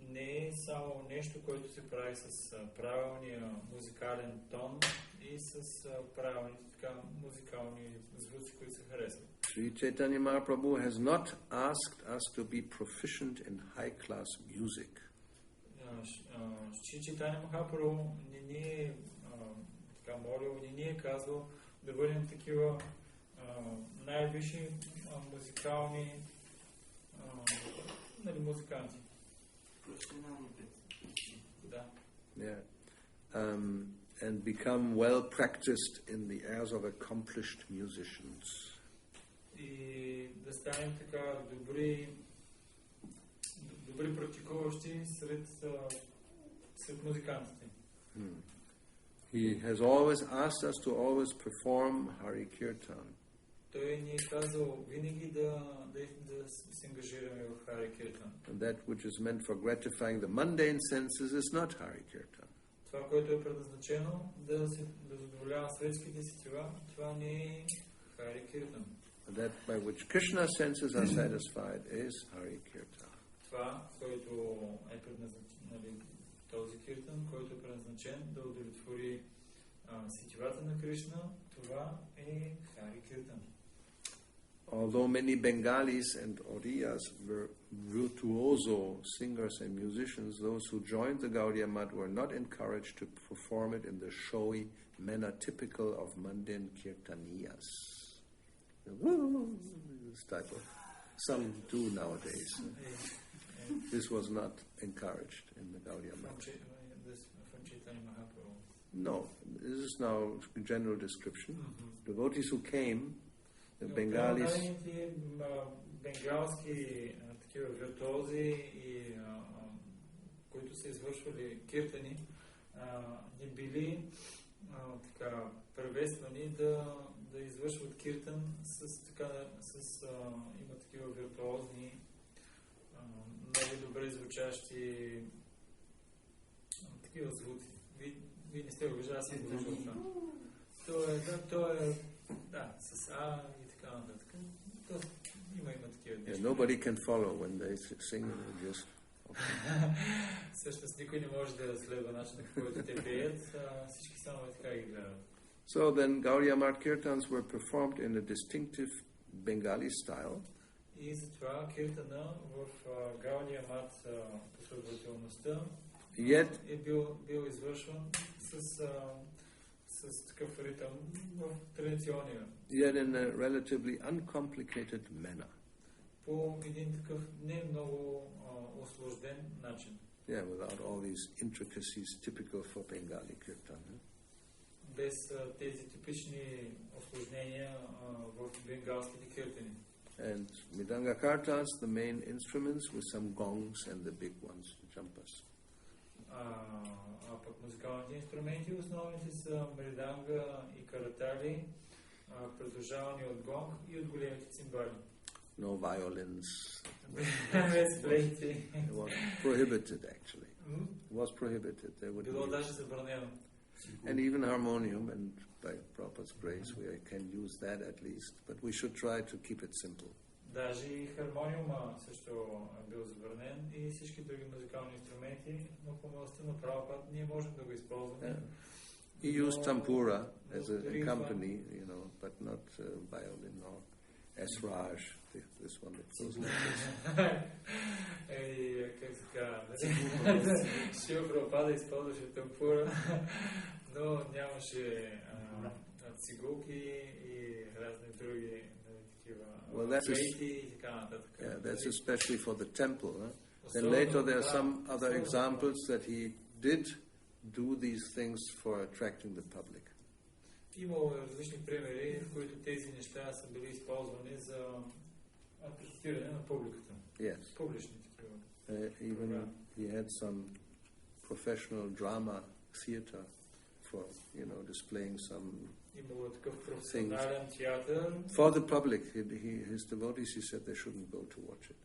не е само нещо, което се прави с правилния музикален тон и с правилните музикални звуци, които се харесват. Sri Chaitanya Mahaprabhu has not asked us to be proficient in high-class music. Шри Чайтаня Махапрабху не ни е молил, не ни е казал да бъдем такива най-висши музикални музиканти. Да. Yeah. And become well practiced in the airs of accomplished musicians. И да станем така добри практикуващи сред музикантите. He has always asked us to always perform Hari Kirtan. Той ни е казал винаги да се ангажираме в Хари Киртан. And that which is meant for gratifying the mundane senses is not Hari Kirtan. Това, което е предназначено да задоволява светските сетива, това не е Хари Киртан. And that by which Krishna's senses are satisfied is Hari Kirtan. Това, който е предназначен, този киртан, който е предназначен да удовлетвори сетивата на Кришна, това е Хари Киртан. Although many Bengalis and Oriyas were virtuoso singers and musicians, those who joined the Gaudiya Math were not encouraged to perform it in the showy manner typical of mundane kirtaniyas. This type of some do nowadays. This was not encouraged in the Gaudiya Math. No, this is now general description. Devotees who came, the Bengalis. Бенгалски такива виртуози и които са извършвали киртани, не били така приветствани да извършват киртан има такива виртуозни, много добре звучащи такива звуци. Вие не сте го виждали, аз съм го виждал това. Да, с А и така нататък. Има такива неща. Nobody can follow when they sing just. Всъщност никой не може да следва начина, по който те пеят, всички само така ги гледат. So then Gaudiya Math kirtans were performed in a distinctive Bengali style. И затова киртана в Гаудия Мат последователността е бил извършван с такъв ритъм в традиционния. Yet in a relatively uncomplicated manner. По един такъв не много усложнен начин. Yeah, without all these intricacies typical for Bengali kirtan. Без тези типични усложнения в бенгалските киртани. And Mridanga kartans, the main instruments, with some gongs and the big ones, the jumpas. Пък музикалните инструменти основните са мриданга и каратали придружавани от гонг и от големите цимбали. No violins. Без флейти. It was prohibited, actually. It was prohibited. They would Било use. даже забранено. And even harmonium, and by Prabhupada's grace, we can use that at least. But we should try to keep it simple. Даже и хармониума също бил забранен и всички други музикални инструменти, но по милостта на Прабхупада ние можем да го използваме. He used tampura as a company, you know, but not violin or esraj, this one that goes like this. И как се казва, Шрила Прабхупада използваше тампура, но нямаше цигулки и разни други такива флейти и така нататък. Yeah, that's especially for the temple. Then later there are some other examples that he did do these things for attracting the public. Имало различни примери, в които тези неща са били използвани за атрактиране на публиката. Yes. Публични такива. Even he had some professional drama theater for, you know, displaying some Имало такъв професионален театър. for the public. His devotees, he said they shouldn't go to watch it.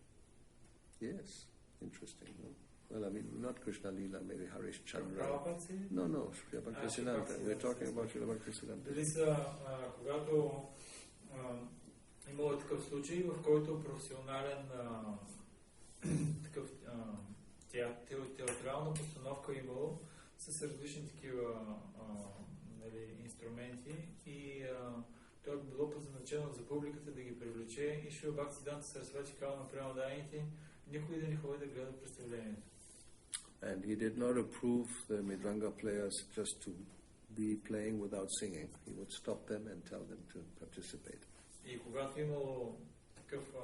Yes, interesting. No? Well, I mean, not Krishna Lila, maybe Harish Chandra. No, Srila Bhaktisiddhanta. We're talking about Srila Bhaktisiddhanta. Дали са, когато имало такъв случай, в който професионален такъв театрална постановка имало с различни такива инструменти и то е било предназначено за публиката да ги привлече и Шрила Бхактисиддханта Сарасвати казал на преданните никой да не ходи да гледа представлението. And he did not approve the Mridanga players just to be playing without singing. He would stop them and tell them to participate. И когато имало такъв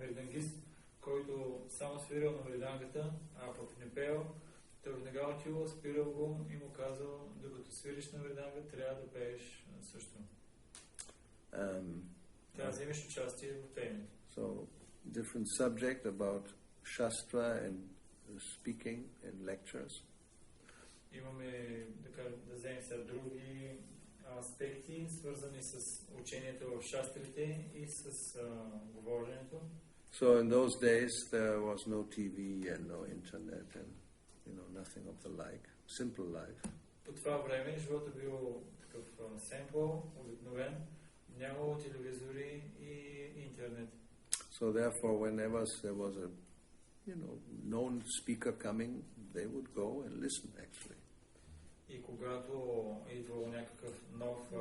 мридангист, който само свирил на мридангата, а пък не пеел, той веднага отивал, спирал го и му казал, докато свириш на мриданга, трябва да пееш също. Трябва да вземеш участие в пеенето. So, different subject about Shastra and speaking and lectures. Имаме да вземем сега други аспекти, свързани с учението в шастрите и с говоренето. So in those days there was no TV and no internet and nothing of the like. Simple life. По това време живота бил такъв семпл, обикновен, нямало телевизори и интернет. So therefore, whenever there was a, known speaker coming, they would go and listen. Actually. И когато идвал някакъв нов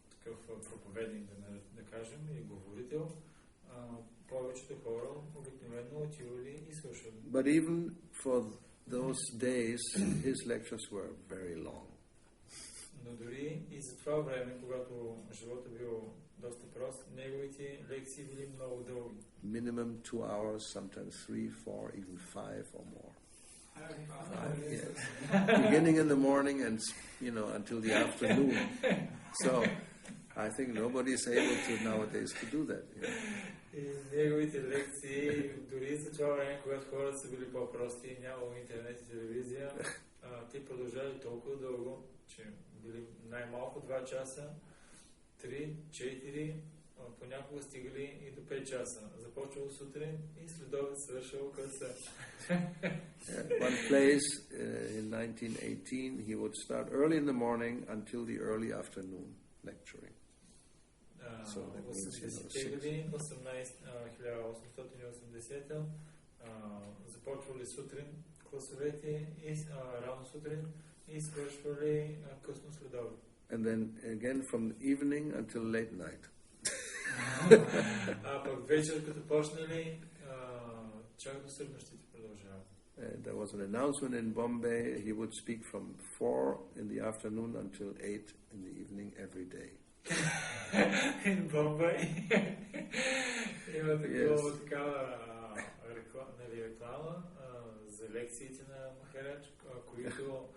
такъв проповедник, да кажем, и говорител, повечето хора обикновено отивали и слушали. But even for those days, his lectures were very long. Но дори и за това време, когато живота бил доста прост, неговите лекции били много дълги. Minimum 2 hours, sometimes 3, 4, even 5 or more. 5, yes. Beginning in the morning and until the afternoon. So I think nobody is able to nowadays to do that. И неговите лекции, дори за това време, когато хората са били по-прости, нямало интернет и телевизия, те продължали толкова дълго, че били най-малко 2 часа, 3, 4, понякога стигали и до 5 часа. Започвал сутрин и следобед свършил къса. One place in 1918, he would start early in the morning until the early afternoon lecturing. So that means 1880 започвали сутрин класовете и рано сутрин и свършвали късно следобед. And then again from evening until late night. А пък вечер като почнали, чак до среднощите продължават. There was an announcement in Bombay. He would speak from 4 in the afternoon until 8 in the evening every day. In Bombay? Има такава реклама за лекциите на Махарадж, които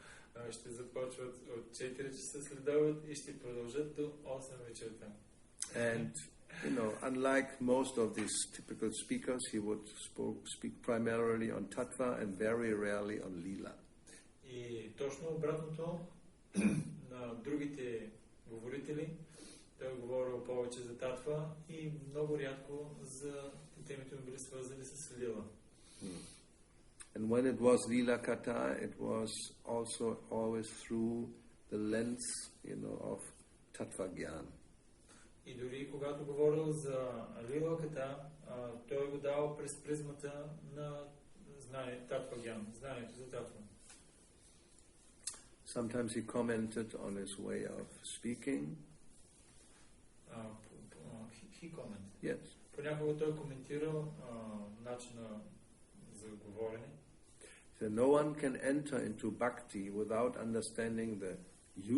ще започват от 4 часа следобед и ще продължат до 8 вечерта. And unlike most of these typical speakers, he would speak primarily on tattva and very rarely on lila. И точно обратното на другите говорители, Той е говорил повече за татва и много рядко за темите му били свързани с лила. And when it was Lila Katha, it was also always through the lens, of Tattva Gyan. И дори когато говорил за лила ката, той го дал през призмата на знание, татва гян, знанието за татва. Sometimes he commented on his way of speaking. He commented. Yes. Понякога той коментирал начина за говорене. So no one can enter into bhakti without understanding the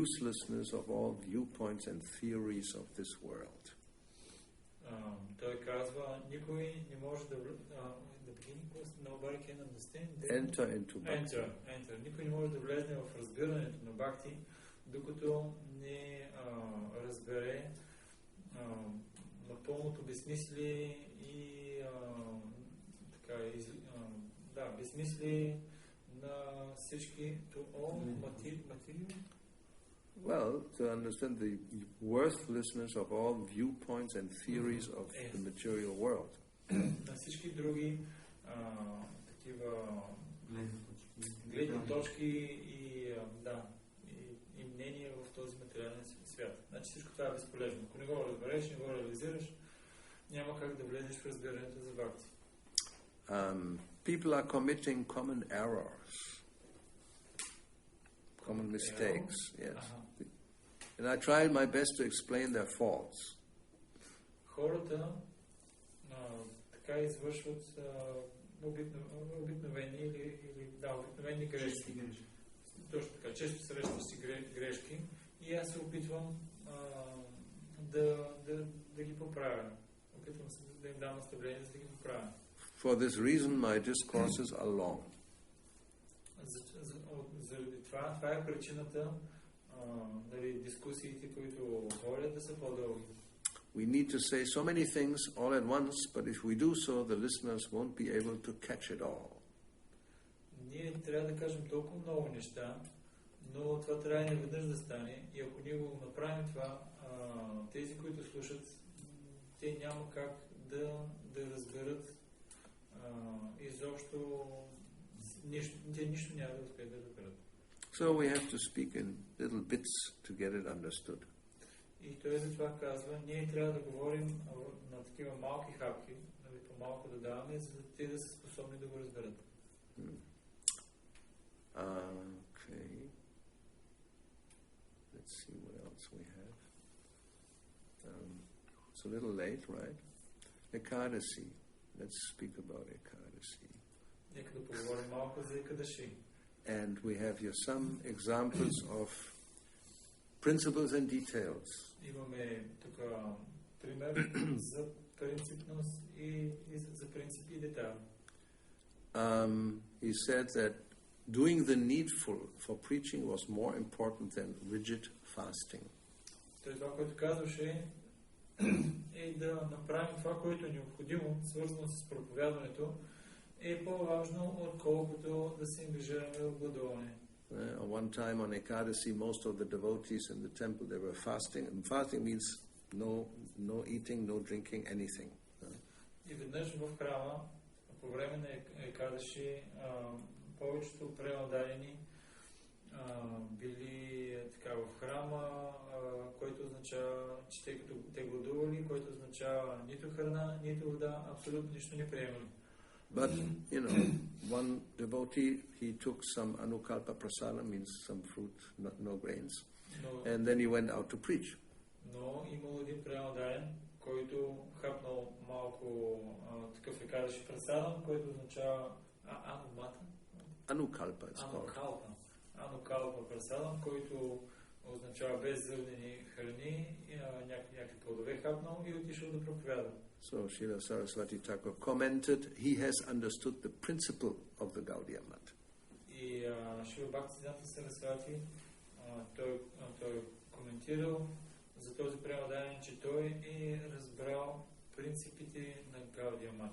uselessness of all viewpoints and theories of this world. Той казва, никой не може да nobody can understand. Enter into bhakti. Enter. Никой не може да влезе в разбирането на бхакти, докато не разбере напълното безсмислие и безсмислие на всички материали. Well, to understand the worthlessness of all viewpoints and theories of the material world. На всички други такива гледни точки и мнения в този материален свят. Значи всичко това е безполезно. Ако не го разбереш, не го реализираш, няма как да влезеш в разбирането за бхакти. People are committing common errors, common mistakes, yes. And I tried my best to explain their faults. Хората така извършват обикновени обикновени грешки. Точно така, често срещащи грешки и аз се опитвам да ги поправя. Опитвам се да им дам наставление, за да ги поправя. For this reason, my discourses are long. Заради това е причината дискусиите, които водят, да са по-дълги. We need to say so many things all at once, but if we do so, the listeners won't be able to catch it all. Ние трябва да кажем толкова много неща, но това трябва неведнъж да стане и ако ние го направим това, тези, които слушат, те няма как да разберат изобщо те нищо няма да успеят да разберат. So we have to speak in little bits to get it understood. И той за това казва, ние трябва да говорим на такива малки хапки, по-малко да даваме, за да те да са способни да го разберат. Okay. Let's see what else we have. It's a little late, right? Ekadasi. Let's speak about Ekadasi. Нека да поговорим малко за Екадаши. And we have here some examples of principles and details. Имаме тук пример за принципност и за принципи и детайли. He said that doing the needful for preaching was more important than rigid fasting. Той това, което казваше, е да направим това, което е необходимо, свързано с проповядването, е по-важно, отколкото да се ангажираме в гладуване. One time on Ekadasi, most of the devotees in the temple, they were fasting. And fasting means no eating, no drinking, anything. И веднъж в храма, по време на Екадаши, повечето преодадени били така в храма, който означава, че те гладували, който означава нито храна, нито вода, абсолютно нищо не приемали. But, one devotee, he took some anukalpa prasada, means some fruit, no grains, and then he went out to preach. Но имал един преодаден, който хапнал малко такъв екадаши прасада, който означава анумата. Anukalpa, it's called. Анукалпа прасадам, който означава беззърнени храни, някакви плодове хапнал и отишъл да проповяда. So Srila Saraswati Thakur commented, he has understood the principle of the Gaudiya Mat. И Srila Bhaktisiddhanta Saraswati, той коментирал за този преодаден, че той е разбрал принципите на Гаудия Мат.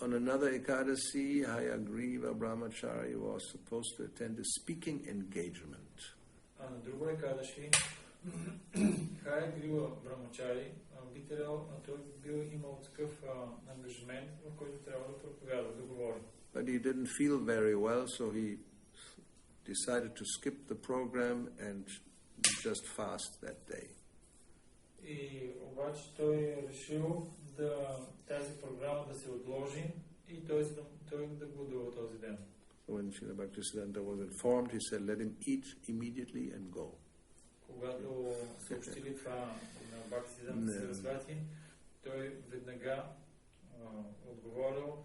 On another Ekadasi, Hayagriva Brahmachari was supposed to attend a speaking engagement. А на друго Екадаши, Хая Грива Брамачари би трябвало, той бил имал такъв ангажимент, в който трябва да проповяда, да говори. But he didn't feel very well, so he decided to skip the program and just fast that day. И обаче той решил тази програма да се отложи и той да гледува този ден. When Srila Bhaktisiddhanta was informed, he said, let him eat immediately and go. Когато съобщили това на Бхактисидданта Сарасвати, той веднага отговорил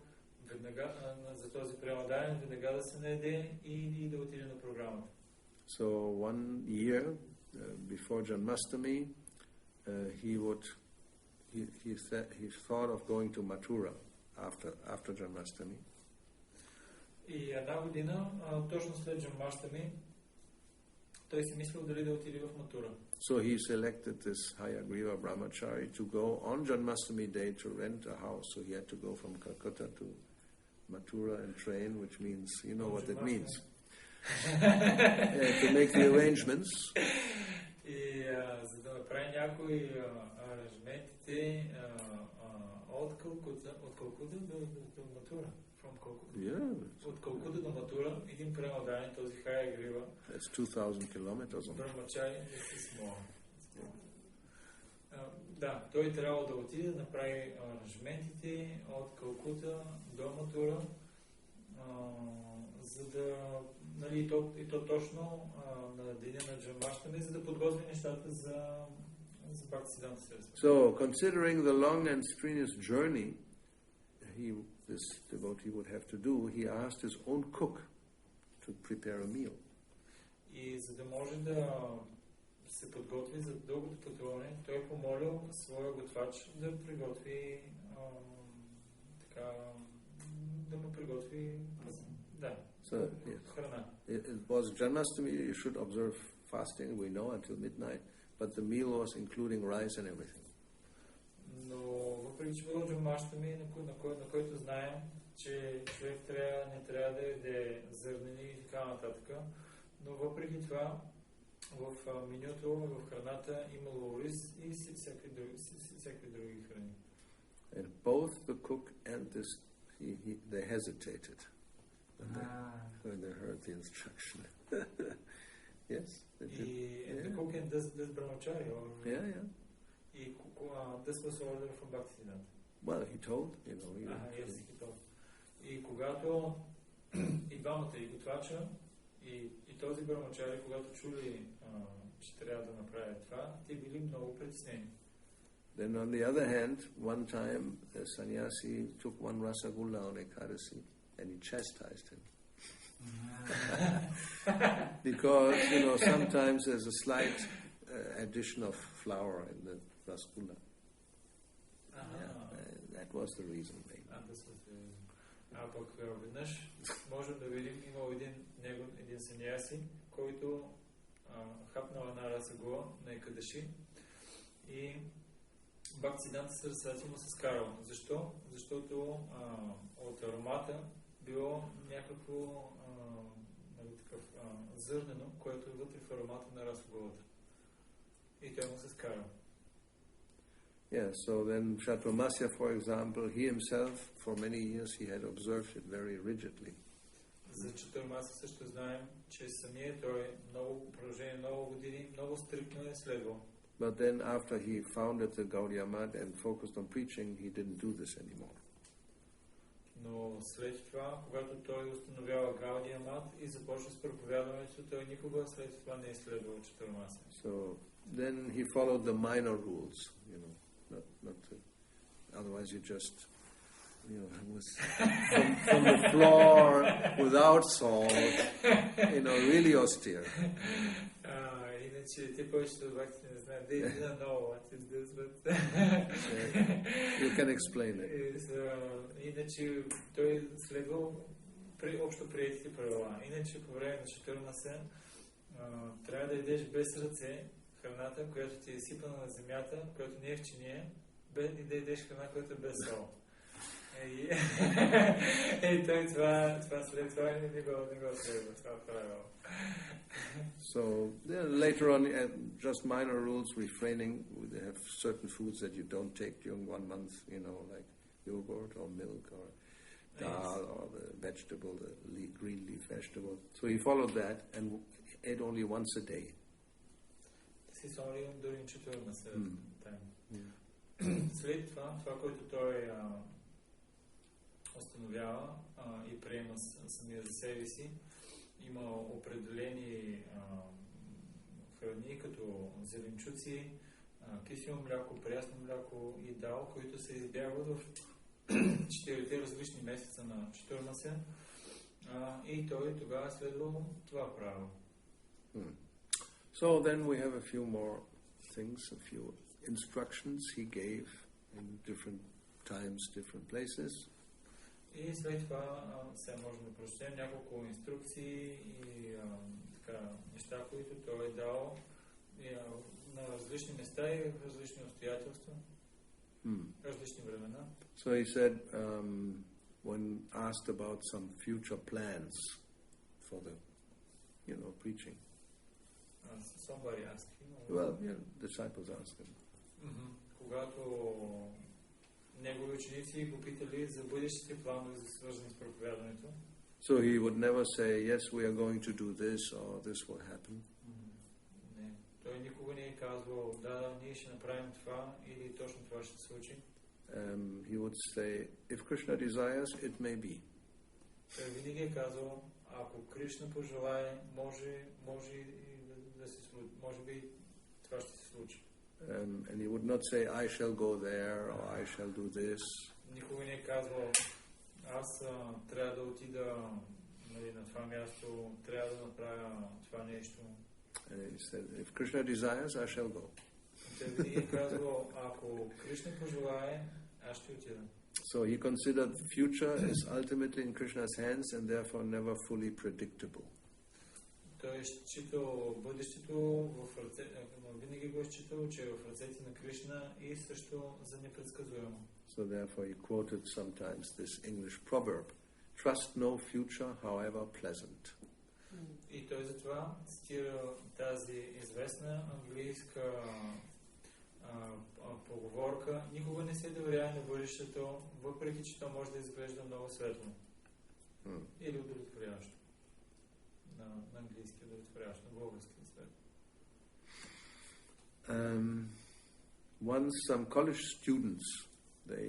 за този преладание, веднага да се наеде и да отиде на програмата. So 1 year before Janmashtami, he thought of going to Mathura after Janmashtami. И една година, точно след Джанмаштами, той си мислил дали да отиде в Матура. So he selected this Hayagriva Brahmachari to go on Janmashtami day to rent a house. So he had to go from Calcutta to Mathura and train, which means, you know what it means. To make the arrangements. И за да направи някои аранжментите от Калкута до Матура. От Калкута до Матура, един преладание, този Хая Грива. That's 2000 kilometers. Брамачари да, той трябва да отиде да направи аранжментите от Калкута до Матура, за да, нали, и то точно на деня на Джанмаштами, за да подготви нещата за Бхактисиддханта Сарасвати. So, considering the long and strenuous journey this devotee would have to do, he asked his own cook to prepare a meal. И за да може да се подготви за дългото пътуване, той помолил своя готвач да приготви да му приготви храна. It was Janmashtami, you should observe fasting, we know, until midnight, but the meal was including rice and everything. Но въпреки че било Джанмаштами, на който знаем, че човек не трябва да яде зърнени и така нататък, но въпреки това в менюто, в храната имало рис и всякакви други храни. And both the cook and this, they hesitated when they heard the instruction. Yes? The cook and this brahmachari? Yeah. This was order from Bhaktisiddhanta. Well, he told, you know. Yes, he told. И когато и двамата, и готвача, и този брахмачари, когато чули, че трябва да направят това, те били много притеснени. Then on the other hand, one time a sannyasi took one rasagulla on Ekadasi and he chastised him. Because, you know, sometimes there's a slight addition of flour in the rasgulla. That was the reason, maybe. А пък веднъж можем да видим, имал един саньяси, който хапнал една расагула на Екадаши и Бхактисиддханта Сарасвати му се скарал. Защо? Защото от аромата било някакво зърнено, което е вътре в аромата на расагулата. И той му се скарал. Yeah, so then Chaturmasya, for example, he himself, for many years, he had observed it very rigidly. За Chaturmasya също знаем, че самият той много продължение, много години, много стриктно е следвал. But then after he founded the Gaudiya Math and focused on preaching, he didn't do this anymore. Но след това, когато той установява Гаудия Мат и започва с проповядването, той никога след това не е следвал Chaturmasya. So then he followed the minor rules, you know. Otherwise you just, you know, from the floor without salt, you know, really austere. Иначе те повечето от бхакти не знаят. They didn't know what is this, but you can explain it. Иначе той следвал общо приетите правила. Иначе по време на Chaturmasya трябва да ядеш без ръце храната, която ти е сипана на земята, която не е в чиния, и да ядеш храна, която е без сол. Ей, той това след това не го следва, това правило. So later on, just minor rules, refraining. They have certain foods that you don't take during 1 month, like yogurt or milk or dal or the vegetable, the green leaf vegetable. So he followed that and ate only once a day. This is only during четвърна time. След това, което той установява и приема самия за себе си, има определени храни, като зеленчуци, кисело мляко, прясно мляко и дал, които се избягват в 4 различни месеца на 14, и той тогава следва това правило. So then we have a few more things, a few instructions he gave in different times, different places. И след това сега можем да прочетем няколко инструкции и неща, които той е дал на различни места и в различни обстоятелства, различни времена. So he said, when asked about some future plans for the, preaching. Somebody asked him. Well, disciples asked him. Когато негови ученици попитали за бъдещите планове, свързани с проповядването. So he would never say, yes, we are going to do this or this will happen. Не. Той никога не е казвал, да, ние ще направим това или точно това ще се случи. He would say, if Krishna desires, it may be. Той винаги е казвал, ако Кришна пожелае, може да се случи, може би това ще се случи. And he would not say, I shall go there or I shall do this. Никога не е казвал, аз трябва да отида на това място, трябва да направя това нещо. He said, if Krishna desires, I shall go. Той винаги е казвал, ако Кришна пожелае, аз ще отида. So he considered the future as ultimately in Krishna's hands and therefore never fully predictable. Той е считал бъдещето в ръце, винаги го е считал, че е в ръцете на Кришна и също за непредсказуемо. So therefore he quoted sometimes this English proverb, trust no future, however pleasant. И той затова цитира тази известна английска поговорка, никога не се доверява на бъдещето, въпреки че то може да изглежда много светло. Или удовлетворяващо. На английски удовлетворяващо, на български светло. Once some college students, they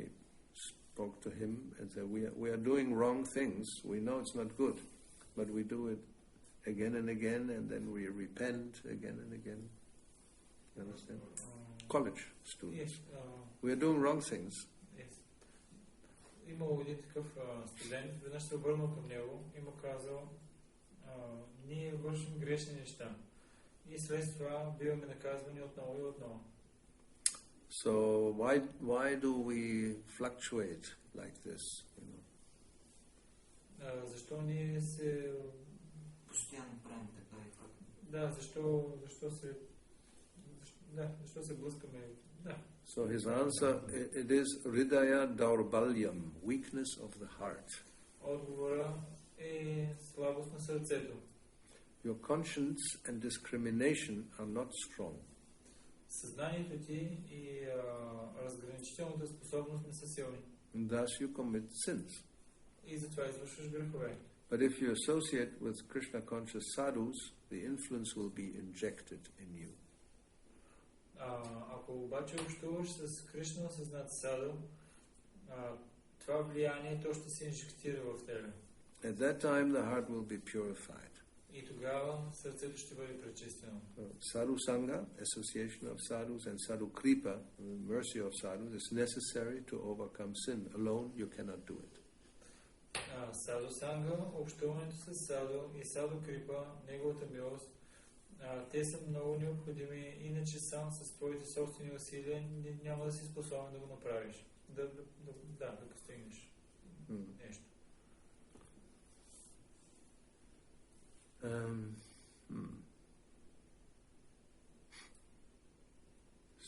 spoke to him and said, we are doing wrong things, we know it's not good, but we do it again and again, and then we repent again and again. You understand? College students. Yes, we are doing wrong things. Yes. Имало един такъв студент, веднъж се обърнал към него и му казал, ние вършим грешни неща. И след това биваме наказвани отново и отново. So why do we fluctuate like this? Защо ние се... Постоянно правим така и така. Да, защо се блъскаме? Да. So his answer, it is hridaya daurbalyam, weakness of the heart. Отговора е слабост на сърцето. Your conscience and discrimination are not strong. Съзнанието ти и разграничителната способност не са силни. And thus you commit sins. И затова извършваш грехове. But if you associate with Krishna conscious sadhus, the influence will be injected in you. Ако обаче общуваш с Кришна осъзнат саду, това влияние то ще се инжектира в тебе. At that time the heart will be purified. И тогава сърцето ще бъде пречистено. Sadhu Sangha, association of sadhus, and Sadhu Kripa, mercy of sadhus, is necessary to overcome sin. Alone you cannot do it. Саду Санга, общуването с Саду и Саду Крипа, неговата милост, те са много необходими, иначе сам с твоите собствени усилия няма да си способен да го направиш. Да постигнеш нещо.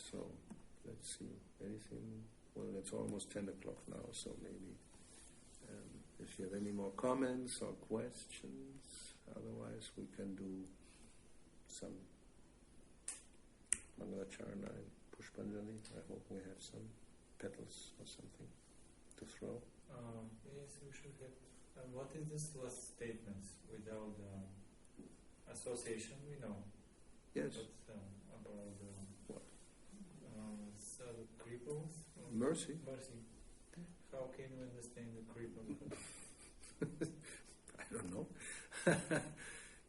So, let's see. Anything well, it's almost 10 o'clock now, so maybe if you have any more comments or questions, otherwise we can do some Mangalacharana and Pushpanjali. I hope we have some petals or something to throw. Yes, we should have. What is this last statement without association? We know. Yes. But about What? cripples? Mercy. Mercy. How can you understand the cripples? I don't know.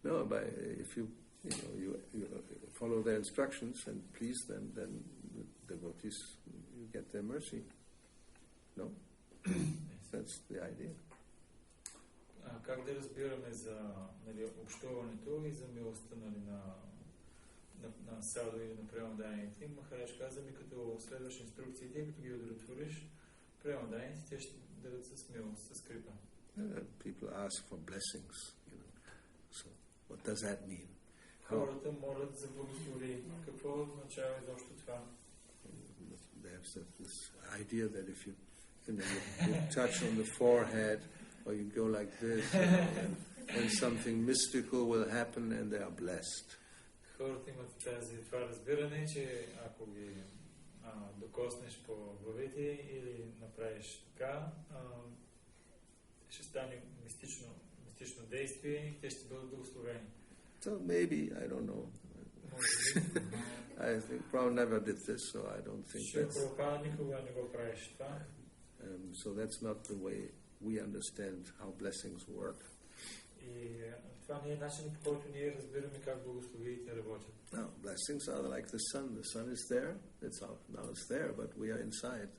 No, but if you follow their instructions and please them, then the devotees, you get their mercy. No? That's the idea. Как да разбираме за общуването и за милостта на саду или на преемоданите? Махарадж каза ми, като следваш инструкциите, като ги удовлетвориш, преемоданите те ще дадат с милост, с крипа. People ask for blessings, So, what does that mean? Хората молят за благослови. Какво означава изобщо това? They have this idea that if you touch on the forehead, or you go like this, and something mystical will happen, and they are blessed. Хората имат това разбиране, че ако ги докоснеш по главите или направиш така, ще стане мистично действие и те ще бъдат благословени. So maybe, I don't know. I think Prabhupada never did this, so I don't think that's... So that's not the way we understand how blessings work. No, blessings are like the sun. The sun is there, now it's there, but we are inside.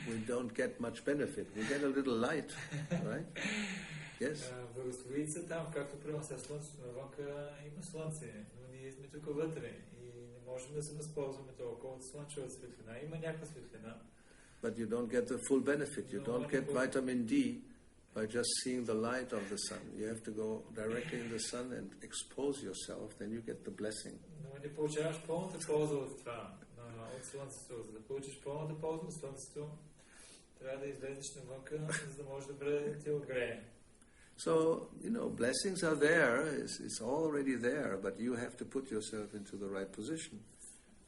We don't get much benefit. We get a little light, right? Yes? Благословите са там, както прямо след слънцето навънка има слънце, но ние сме тук вътре и не можем да се възползваме толкова от слънчева светлина. Има някаква светлина. But you don't get the full benefit. You don't get vitamin D by just seeing the light of the sun. You have to go directly in the sun and expose yourself, then you get the blessing. Но не получаваш пълната полза от това, от слънцето. За да получиш пълната полза от слънцето, трябва да излезеш навънка, за да може да те огрее. So, blessings are there, it's already there, but you have to put yourself into the right position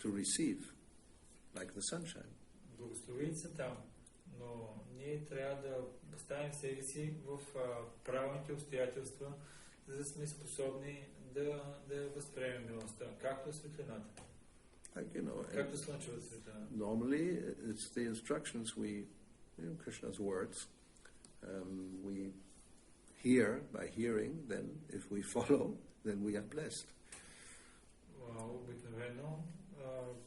to receive, like the sunshine. Благословите са там, но ние трябва да поставим себе си в правилните обстоятелства, за да сме способни да възприемем милостта, както светлината. Както слънчевата светлина. Normally, it's the instructions Krishna's words, we hear by hearing, then if we follow, then we are blessed. Обикновено,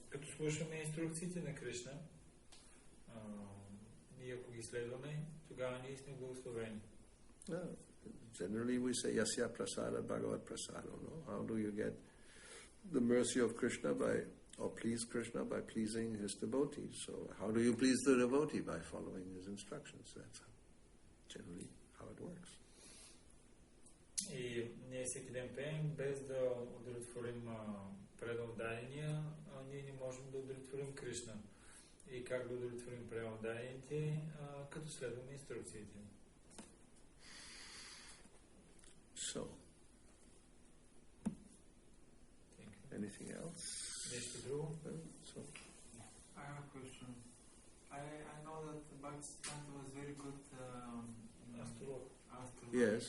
като слушаме инструкциите на Кришна, и ако ги следваме, тогава ние сме благословени. Generally we say, Yasya prasada bhagavat prasada. No? How do you get the mercy of Krishna or please Krishna by pleasing his devotees? So how do you please the devotee? By following his instructions. That's generally how it works. И ние всеки ден пеем, без да удовлетворим преданодайния, ние не можем да удовлетворим Кришна. И как да удовлетворим преданодайните, като следваме инструкциите. So, anything else? Нещо друго? So. I have a question. I know that Bhaktisiddhanta was very good Astrolog. Yes.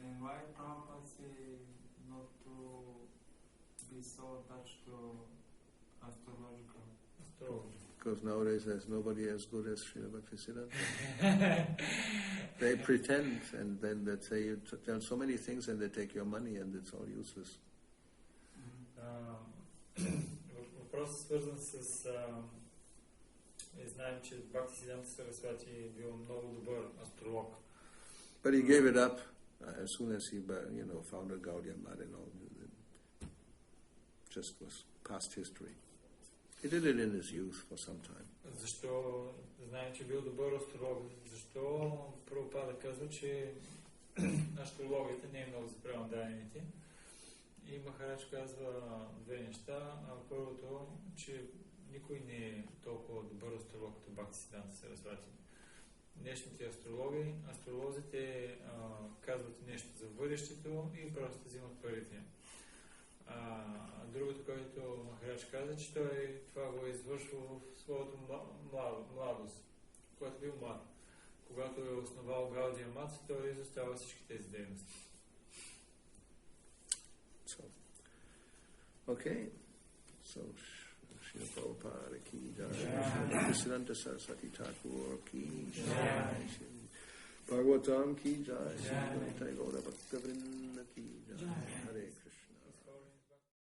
And why Prabhupada say not to be so attached to astrological? Because nowadays there's nobody as good as Srila Bhaktisiddhanta. They pretend, and then they say you tell so many things and they take your money and it's all useless. Въпросът е свързан с... знаем, че Бхактисиддханта Сарасвати е бил много добър астролог. But he gave it up as soon as he founded Gaudiya Math and all. Just was past history. He did it in his youth for some time. Защо знаем, че бил добър астролог? Защо Прабхупада казва, че астрологията не е много за преданодайните? И Махарадж казва две неща. Първото, че никой не е толкова добър докато Бхактисиддhanта Сарасвати. Днешните астролозите казват нещо за бъдещето и просто взимат парите. Другото, което Махарадж каза, че той това го е извършвал в своята младост, когато бил млад. Когато е основал Гаудия Мат, той изостава всички тези дейности. Okay, so Srila Prabhupada ki jai, Bhaktisiddhanta Saraswati Thakur ki jai, Bhagavatam ki jai, Srila Gauravani Bhakta Vrinda ki jai, Hare Krishna.